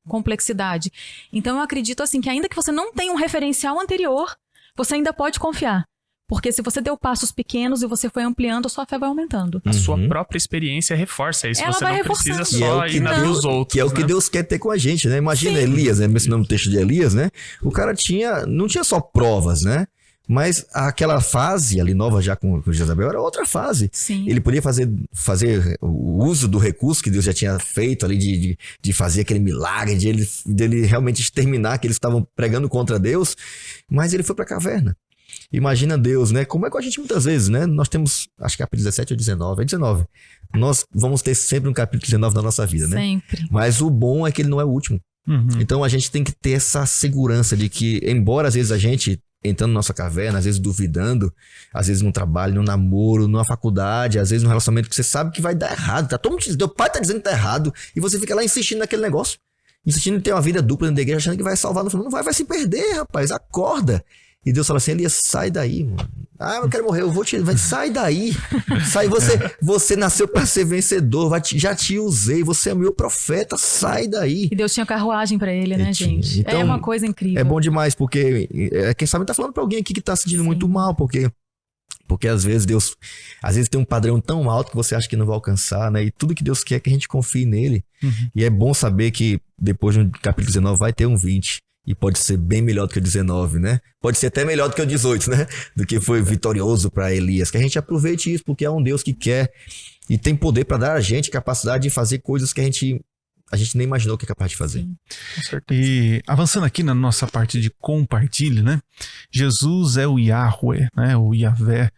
[SPEAKER 3] complexidade. Então eu acredito assim que ainda que você não tenha um referencial anterior, você ainda pode confiar. Porque se você deu passos pequenos e você foi ampliando, a sua fé vai aumentando.
[SPEAKER 4] A sua própria experiência reforça isso.
[SPEAKER 3] Ela
[SPEAKER 4] você
[SPEAKER 3] vai
[SPEAKER 4] não precisa
[SPEAKER 3] reforçando.
[SPEAKER 4] só ir na dos outros.
[SPEAKER 2] Que é o que Deus quer ter com a gente, né? Imagina Elias, né? Mencionando o texto de Elias, né? O cara não tinha só provas, né? Mas aquela fase ali nova já com Jezabel era outra fase.
[SPEAKER 3] Sim.
[SPEAKER 2] Ele podia fazer o uso do recurso que Deus já tinha feito ali de fazer aquele milagre, de ele realmente exterminar que eles estavam pregando contra Deus, mas ele foi para a caverna. Imagina Deus, né? Como é que a gente muitas vezes, né? Nós temos, acho que capítulo 17 ou 19, é 19. Nós vamos ter sempre um capítulo 19 da nossa vida, né?
[SPEAKER 3] Sempre.
[SPEAKER 2] Mas o bom é que ele não é o último. Então a gente tem que ter essa segurança de que, embora às vezes a gente entrando na nossa caverna, às vezes duvidando, às vezes no trabalho, no namoro, numa faculdade, às vezes no relacionamento que você sabe que vai dar errado, tá? Todo mundo dizendo, teu pai tá dizendo que tá errado, e você fica lá insistindo naquele negócio, insistindo em ter uma vida dupla dentro da igreja, achando que vai salvar no final. Não vai se perder, rapaz, acorda. E Deus fala assim, Elias, sai daí, mano. Ah, eu quero morrer, eu vou te... Sai daí. Sai, você nasceu para ser vencedor, já te usei, você é meu profeta, sai daí.
[SPEAKER 3] E Deus tinha carruagem para ele, né, gente?
[SPEAKER 2] Então,
[SPEAKER 3] é uma coisa incrível.
[SPEAKER 2] É bom demais, porque quem sabe tá falando para alguém aqui que tá se sentindo muito mal, porque às vezes Deus tem um padrão tão alto que você acha que não vai alcançar, né? E tudo que Deus quer é que a gente confie nele. E é bom saber que depois no capítulo 19 vai ter um 20. E pode ser bem melhor do que o 19, né? Pode ser até melhor do que o 18, né? Do que foi vitorioso para Elias. Que a gente aproveite isso, porque é um Deus que quer e tem poder para dar a gente capacidade de fazer coisas que a gente nem imaginou que é capaz de fazer.
[SPEAKER 3] Sim.
[SPEAKER 4] Com certeza.
[SPEAKER 1] E avançando aqui na nossa parte de compartilhe, né? Jesus é o Yahweh, né? O Yahvé.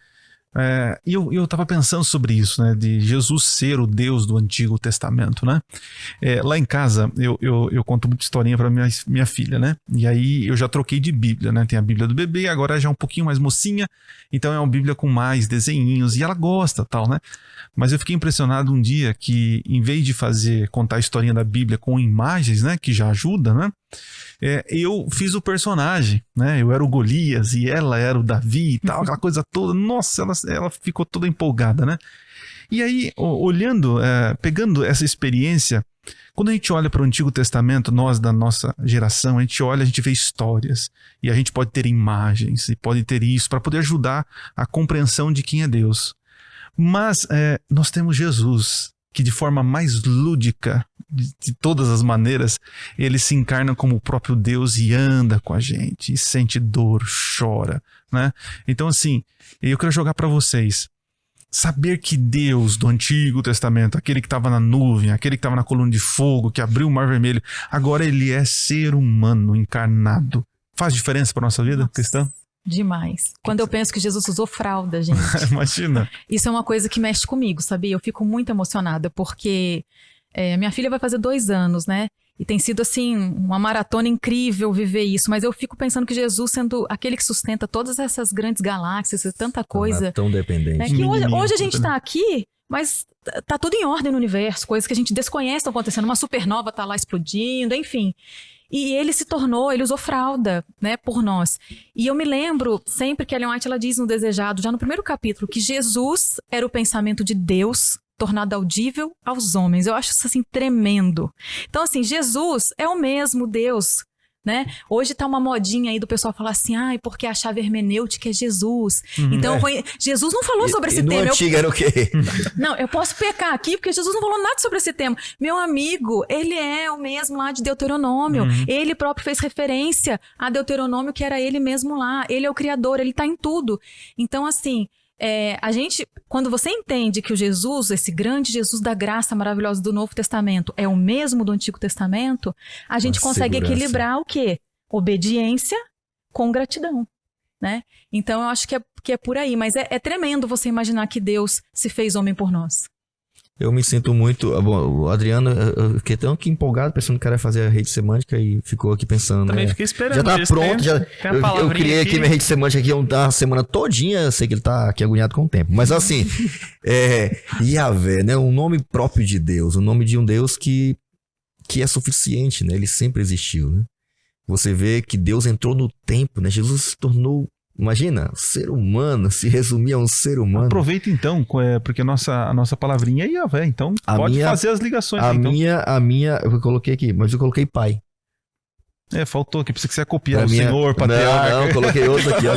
[SPEAKER 1] E eu tava pensando sobre isso, né? De Jesus ser o Deus do Antigo Testamento, né? Lá em casa, eu conto muita historinha pra minha filha, né? E aí eu já troquei de Bíblia, né? Tem a Bíblia do bebê, agora já é um pouquinho mais mocinha, então é uma Bíblia com mais desenhinhos, e ela gosta, tal, né? Mas eu fiquei impressionado um dia que, em vez de contar a historinha da Bíblia com imagens, né? Que já ajuda, né? Eu fiz o personagem, né? Eu era o Golias e ela era o Davi e tal, aquela coisa toda. Nossa, ela ficou toda empolgada, né? E aí, olhando, pegando essa experiência, quando a gente olha para o Antigo Testamento, nós da nossa geração, a gente vê histórias e a gente pode ter imagens e pode ter isso para poder ajudar a compreensão de quem é Deus. Mas nós temos Jesus, que de forma mais lúdica, de todas as maneiras, ele se encarna como o próprio Deus e anda com a gente, e sente dor, chora, né? Então, assim, eu quero jogar para vocês, saber que Deus do Antigo Testamento, aquele que estava na nuvem, aquele que estava na coluna de fogo, que abriu o Mar Vermelho, agora ele é ser humano encarnado. Faz diferença para nossa vida cristã?
[SPEAKER 3] Demais. Quando eu penso que Jesus usou fralda, gente.
[SPEAKER 1] Imagina.
[SPEAKER 3] Isso é uma coisa que mexe comigo, sabia? Eu fico muito emocionada, porque minha filha vai fazer 2 anos, né? E tem sido, assim, uma maratona incrível viver isso. Mas eu fico pensando que Jesus, sendo aquele que sustenta todas essas grandes galáxias e tanta coisa...
[SPEAKER 2] Não é tão dependente.
[SPEAKER 3] Né? Que hoje a gente tá aqui, mas tá tudo em ordem no universo. Coisas que a gente desconhece estão acontecendo. Uma supernova tá lá explodindo, enfim... E ele usou fralda, né, por nós. E eu me lembro sempre que Ellen White, ela diz no Desejado, já no primeiro capítulo, que Jesus era o pensamento de Deus tornado audível aos homens. Eu acho isso, assim, tremendo. Então, assim, Jesus é o mesmo Deus, né? Hoje tá uma modinha aí do pessoal falar assim, porque a chave hermenêutica é Jesus. Então, Jesus não falou sobre esse tema.
[SPEAKER 2] No antigo era o quê?
[SPEAKER 3] Não, eu posso pecar aqui, porque Jesus não falou nada sobre esse tema. Meu amigo, ele é o mesmo lá de Deuteronômio. Ele próprio fez referência a Deuteronômio, que era ele mesmo lá. Ele é o Criador, ele tá em tudo. Então, assim... a gente, quando você entende que o Jesus, esse grande Jesus da graça maravilhosa do Novo Testamento, é o mesmo do Antigo Testamento, a gente consegue equilibrar o quê? Obediência com gratidão, né? Então eu acho que é por aí, mas é tremendo você imaginar que Deus se fez homem por nós.
[SPEAKER 2] Eu me sinto muito... Bom, o Adriano, eu fiquei tão que empolgado pensando que era fazer a rede semântica e ficou aqui pensando...
[SPEAKER 4] Também fiquei esperando.
[SPEAKER 2] Já tá pronto, eu criei aqui minha rede semântica aqui uma semana todinha, eu sei que ele tá aqui agoniado com o tempo. Mas assim, Yahvé, né? Um nome próprio de Deus, o nome de um Deus que é suficiente, né? Ele sempre existiu, né? Você vê que Deus entrou no tempo, né? Jesus se tornou... Imagina, ser humano, se resumir a um ser humano.
[SPEAKER 1] Aproveita então, porque a nossa palavrinha é Yahvé, então pode fazer as ligações.
[SPEAKER 2] A minha, eu coloquei aqui, mas eu coloquei pai.
[SPEAKER 1] Faltou aqui, precisa que você copiar o senhor, patriarca.
[SPEAKER 2] Não, eu coloquei outro aqui, ó.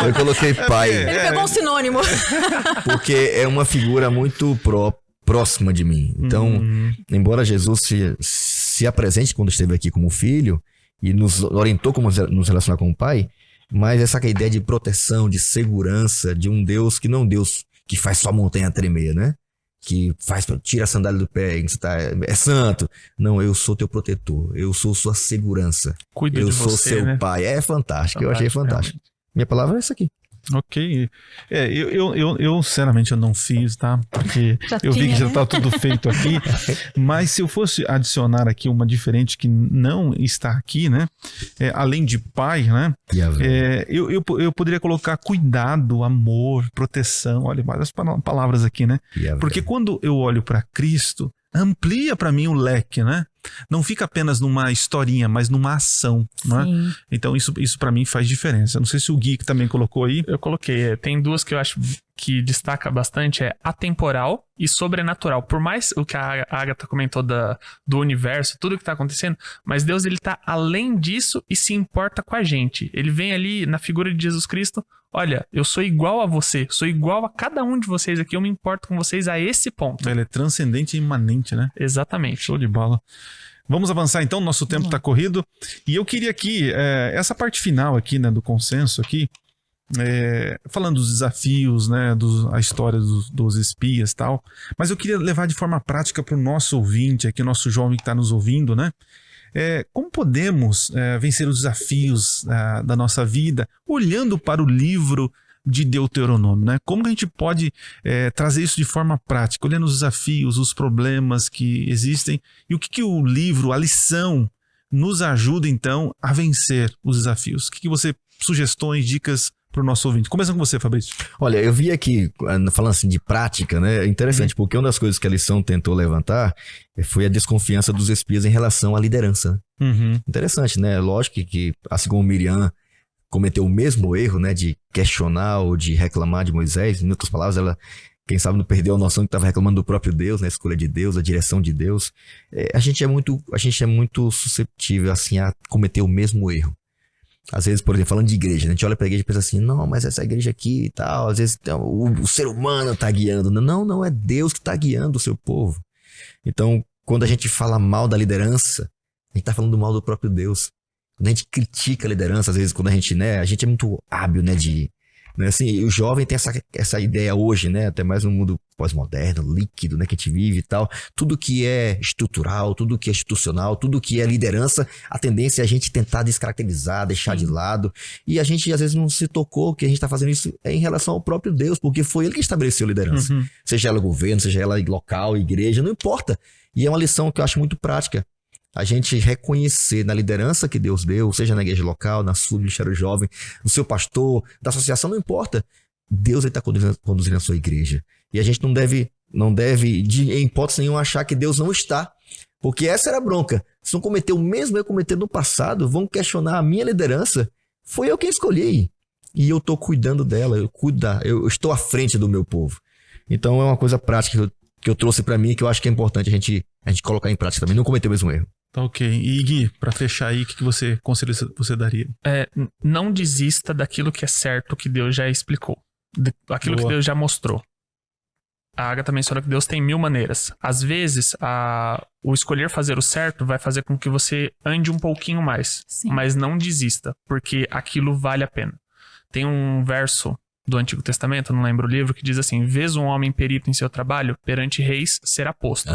[SPEAKER 2] Eu coloquei pai.
[SPEAKER 3] Ele pegou um sinônimo.
[SPEAKER 2] Porque é uma figura muito próxima de mim. Então, embora Jesus se apresente quando esteve aqui como filho e nos orientou como nos relacionar com o pai, mas essa ideia de proteção, de segurança, de um Deus que não é um Deus que faz só a montanha tremer, né? Que tira a sandália do pé, é santo. Não, eu sou teu protetor, eu sou sua segurança.
[SPEAKER 4] Cuido
[SPEAKER 2] eu
[SPEAKER 4] de
[SPEAKER 2] sou
[SPEAKER 4] você,
[SPEAKER 2] seu
[SPEAKER 4] né?
[SPEAKER 2] pai. É fantástico, eu achei fantástico.
[SPEAKER 4] Realmente.
[SPEAKER 2] Minha palavra é essa aqui.
[SPEAKER 1] Ok. Eu sinceramente eu não fiz, tá? Porque eu vi que já tá tudo feito aqui. Mas se eu fosse adicionar aqui uma diferente que não está aqui, né? Além de pai, né? Eu poderia colocar cuidado, amor, proteção. Olha, várias palavras aqui, né? Porque quando eu olho para Cristo, amplia para mim o leque, né? Não fica apenas numa historinha, mas numa ação, né? Então isso para mim faz diferença. Não sei se o Gui que também colocou aí.
[SPEAKER 4] Eu coloquei. Tem duas que eu acho que destaca bastante, atemporal e sobrenatural. Por mais o que a Agatha comentou do universo, tudo que tá acontecendo, mas Deus, ele tá além disso e se importa com a gente. Ele vem ali na figura de Jesus Cristo. Olha, eu sou igual a você, sou igual a cada um de vocês aqui, eu me importo com vocês a esse ponto.
[SPEAKER 1] Ele é transcendente e imanente, né?
[SPEAKER 4] Exatamente.
[SPEAKER 1] Show de bola. Vamos avançar então, nosso tempo está corrido. E eu queria aqui, essa parte final aqui, né, do consenso aqui, falando dos desafios, né, a história dos espias e tal, mas eu queria levar de forma prática para o nosso ouvinte aqui, nosso jovem que está nos ouvindo, né? Como podemos vencer os desafios da nossa vida olhando para o livro de Deuteronômio, né? Como que a gente pode trazer isso de forma prática, olhando os desafios, os problemas que existem e o que o livro, a lição, nos ajuda então a vencer os desafios? O que você, sugestões, dicas para o nosso ouvinte? Começando com você, Fabrício.
[SPEAKER 2] Olha, eu vi aqui, falando assim de prática, né? É interessante, porque uma das coisas que a lição tentou levantar foi a desconfiança dos espias em relação à liderança. Interessante, né? Lógico que assim como Miriam cometeu o mesmo erro, né, de questionar ou de reclamar de Moisés, em outras palavras, ela, quem sabe, não perdeu a noção que estava reclamando do próprio Deus, né, a escolha de Deus, a direção de Deus. A gente é muito susceptível, assim, a cometer o mesmo erro. Às vezes, por exemplo, falando de igreja, né, a gente olha para a igreja e pensa assim, não, mas essa igreja aqui e tal, às vezes o ser humano está guiando. Não, é Deus que está guiando o seu povo. Então, quando a gente fala mal da liderança, a gente está falando mal do próprio Deus. Quando a gente critica a liderança, às vezes quando a gente é muito hábil, né, assim, o jovem tem essa ideia hoje, né, até mais no mundo pós-moderno, líquido, né, que a gente vive e tal, tudo que é estrutural, tudo que é institucional, tudo que é liderança, a tendência é a gente tentar descaracterizar, deixar de lado, e a gente às vezes não se tocou que a gente está fazendo isso em relação ao próprio Deus, porque foi ele que estabeleceu a liderança, seja ela governo, seja ela local, igreja, não importa, e é uma lição que eu acho muito prática. A gente reconhecer na liderança que Deus deu, seja na igreja local, na sua ministério jovem, no seu pastor, da associação, não importa. Deus está conduzindo a sua igreja. E a gente não deve em hipótese nenhuma, achar que Deus não está. Porque essa era a bronca. Se não cometer o mesmo erro cometido no passado, vão questionar a minha liderança. Foi eu quem escolhi. E eu estou cuidando dela, eu estou à frente do meu povo. Então é uma coisa prática que eu trouxe para mim, que eu acho que é importante a gente colocar em prática também, não cometer o mesmo erro.
[SPEAKER 1] Tá, ok. E Gui, para fechar aí, que conselho você daria?
[SPEAKER 4] Não desista daquilo que é certo, que Deus já explicou. Aquilo que Deus já mostrou. A Agatha menciona que Deus tem 1000 maneiras. Às vezes, o escolher fazer o certo vai fazer com que você ande um pouquinho mais. Sim. Mas não desista, porque aquilo vale a pena. Tem um verso do Antigo Testamento, não lembro o livro, que diz assim: vês um homem perito em seu trabalho, perante reis será posto.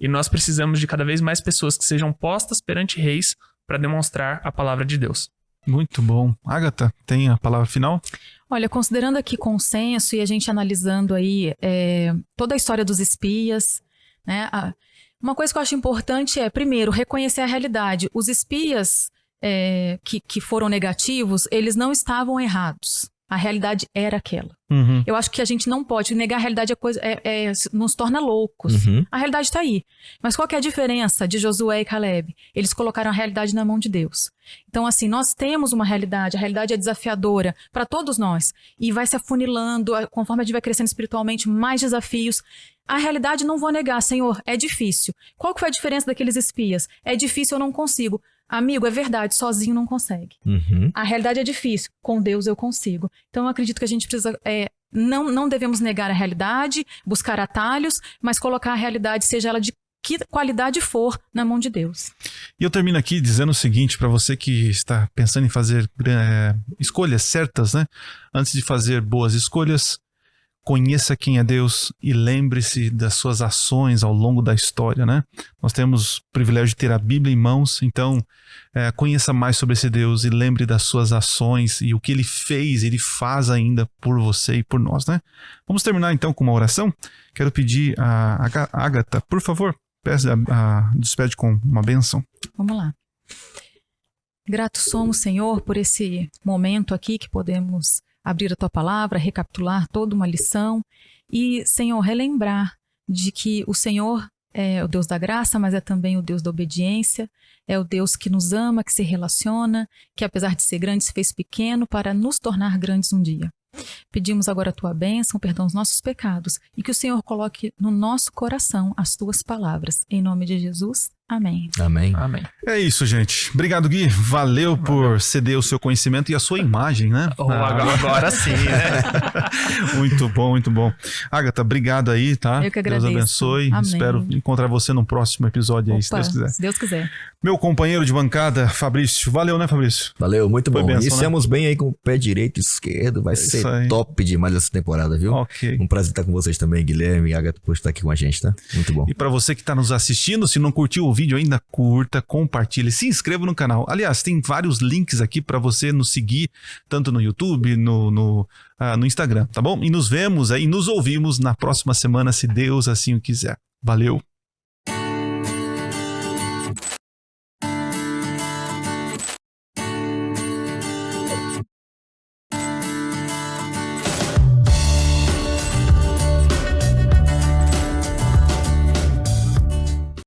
[SPEAKER 4] E nós precisamos de cada vez mais pessoas que sejam postas perante reis para demonstrar a palavra de Deus.
[SPEAKER 1] Muito bom. Agatha, tem a palavra final?
[SPEAKER 3] Olha, considerando aqui consenso e a gente analisando aí toda a história dos espias, né? Uma coisa que eu acho importante é, primeiro, reconhecer a realidade. Os espias que foram negativos, eles não estavam errados. A realidade era aquela. Eu acho que a gente não pode negar a realidade, nos torna loucos. A realidade está aí. Mas qual que é a diferença de Josué e Caleb? Eles colocaram a realidade na mão de Deus. Então, assim, nós temos uma realidade, a realidade é desafiadora para todos nós. E vai se afunilando, conforme a gente vai crescendo espiritualmente, mais desafios. A realidade, não vou negar, Senhor, é difícil. Qual que foi a diferença daqueles espias? É difícil, eu não consigo. Amigo, é verdade, sozinho não consegue. A realidade é difícil, com Deus eu consigo. Então eu acredito que a gente precisa, não devemos negar a realidade, buscar atalhos, mas colocar a realidade, seja ela de que qualidade for, na mão de Deus.
[SPEAKER 1] E eu termino aqui dizendo o seguinte, para você que está pensando em fazer escolhas certas, né? Antes de fazer boas escolhas, conheça quem é Deus e lembre-se das suas ações ao longo da história, né? Nós temos o privilégio de ter a Bíblia em mãos, então conheça mais sobre esse Deus e lembre das suas ações e o que Ele fez, Ele faz ainda por você e por nós, né? Vamos terminar então com uma oração. Quero pedir a Agatha, por favor, despede com uma bênção.
[SPEAKER 3] Vamos lá. Gratos somos, Senhor, por esse momento aqui que podemos abrir a Tua palavra, recapitular toda uma lição e, Senhor, relembrar de que o Senhor é o Deus da graça, mas é também o Deus da obediência, é o Deus que nos ama, que se relaciona, que apesar de ser grande se fez pequeno para nos tornar grandes um dia. Pedimos agora a Tua bênção, perdão os nossos pecados e que o Senhor coloque no nosso coração as Tuas palavras. Em nome de Jesus, amém.
[SPEAKER 2] Amém.
[SPEAKER 4] Amém.
[SPEAKER 1] É isso, gente. Obrigado, Gui. Valeu por ceder o seu conhecimento e a sua imagem, né?
[SPEAKER 4] Agora sim, né?
[SPEAKER 1] Muito bom, muito bom. Agatha, obrigado aí, tá?
[SPEAKER 3] Eu que agradeço.
[SPEAKER 1] Deus abençoe.
[SPEAKER 3] Amém.
[SPEAKER 1] Espero encontrar você no próximo episódio aí, se Deus quiser.
[SPEAKER 3] Se Deus quiser.
[SPEAKER 1] Meu companheiro de bancada, Fabrício. Valeu, né, Fabrício?
[SPEAKER 2] Valeu, muito bom.
[SPEAKER 1] Bênção,
[SPEAKER 2] Iniciamos bem aí com o pé direito e esquerdo. Vai ser top demais essa temporada, viu?
[SPEAKER 1] Ok.
[SPEAKER 2] Um prazer estar com vocês também, Guilherme e Agatha, por estar aqui com a gente, tá? Muito bom.
[SPEAKER 1] E para você que está nos assistindo, se não curtiu o vídeo ainda, curta, compartilhe, se inscreva no canal. Aliás, tem vários links aqui para você nos seguir, tanto no YouTube, no Instagram, tá bom? E nos vemos aí, nos ouvimos na próxima semana, se Deus assim o quiser. Valeu!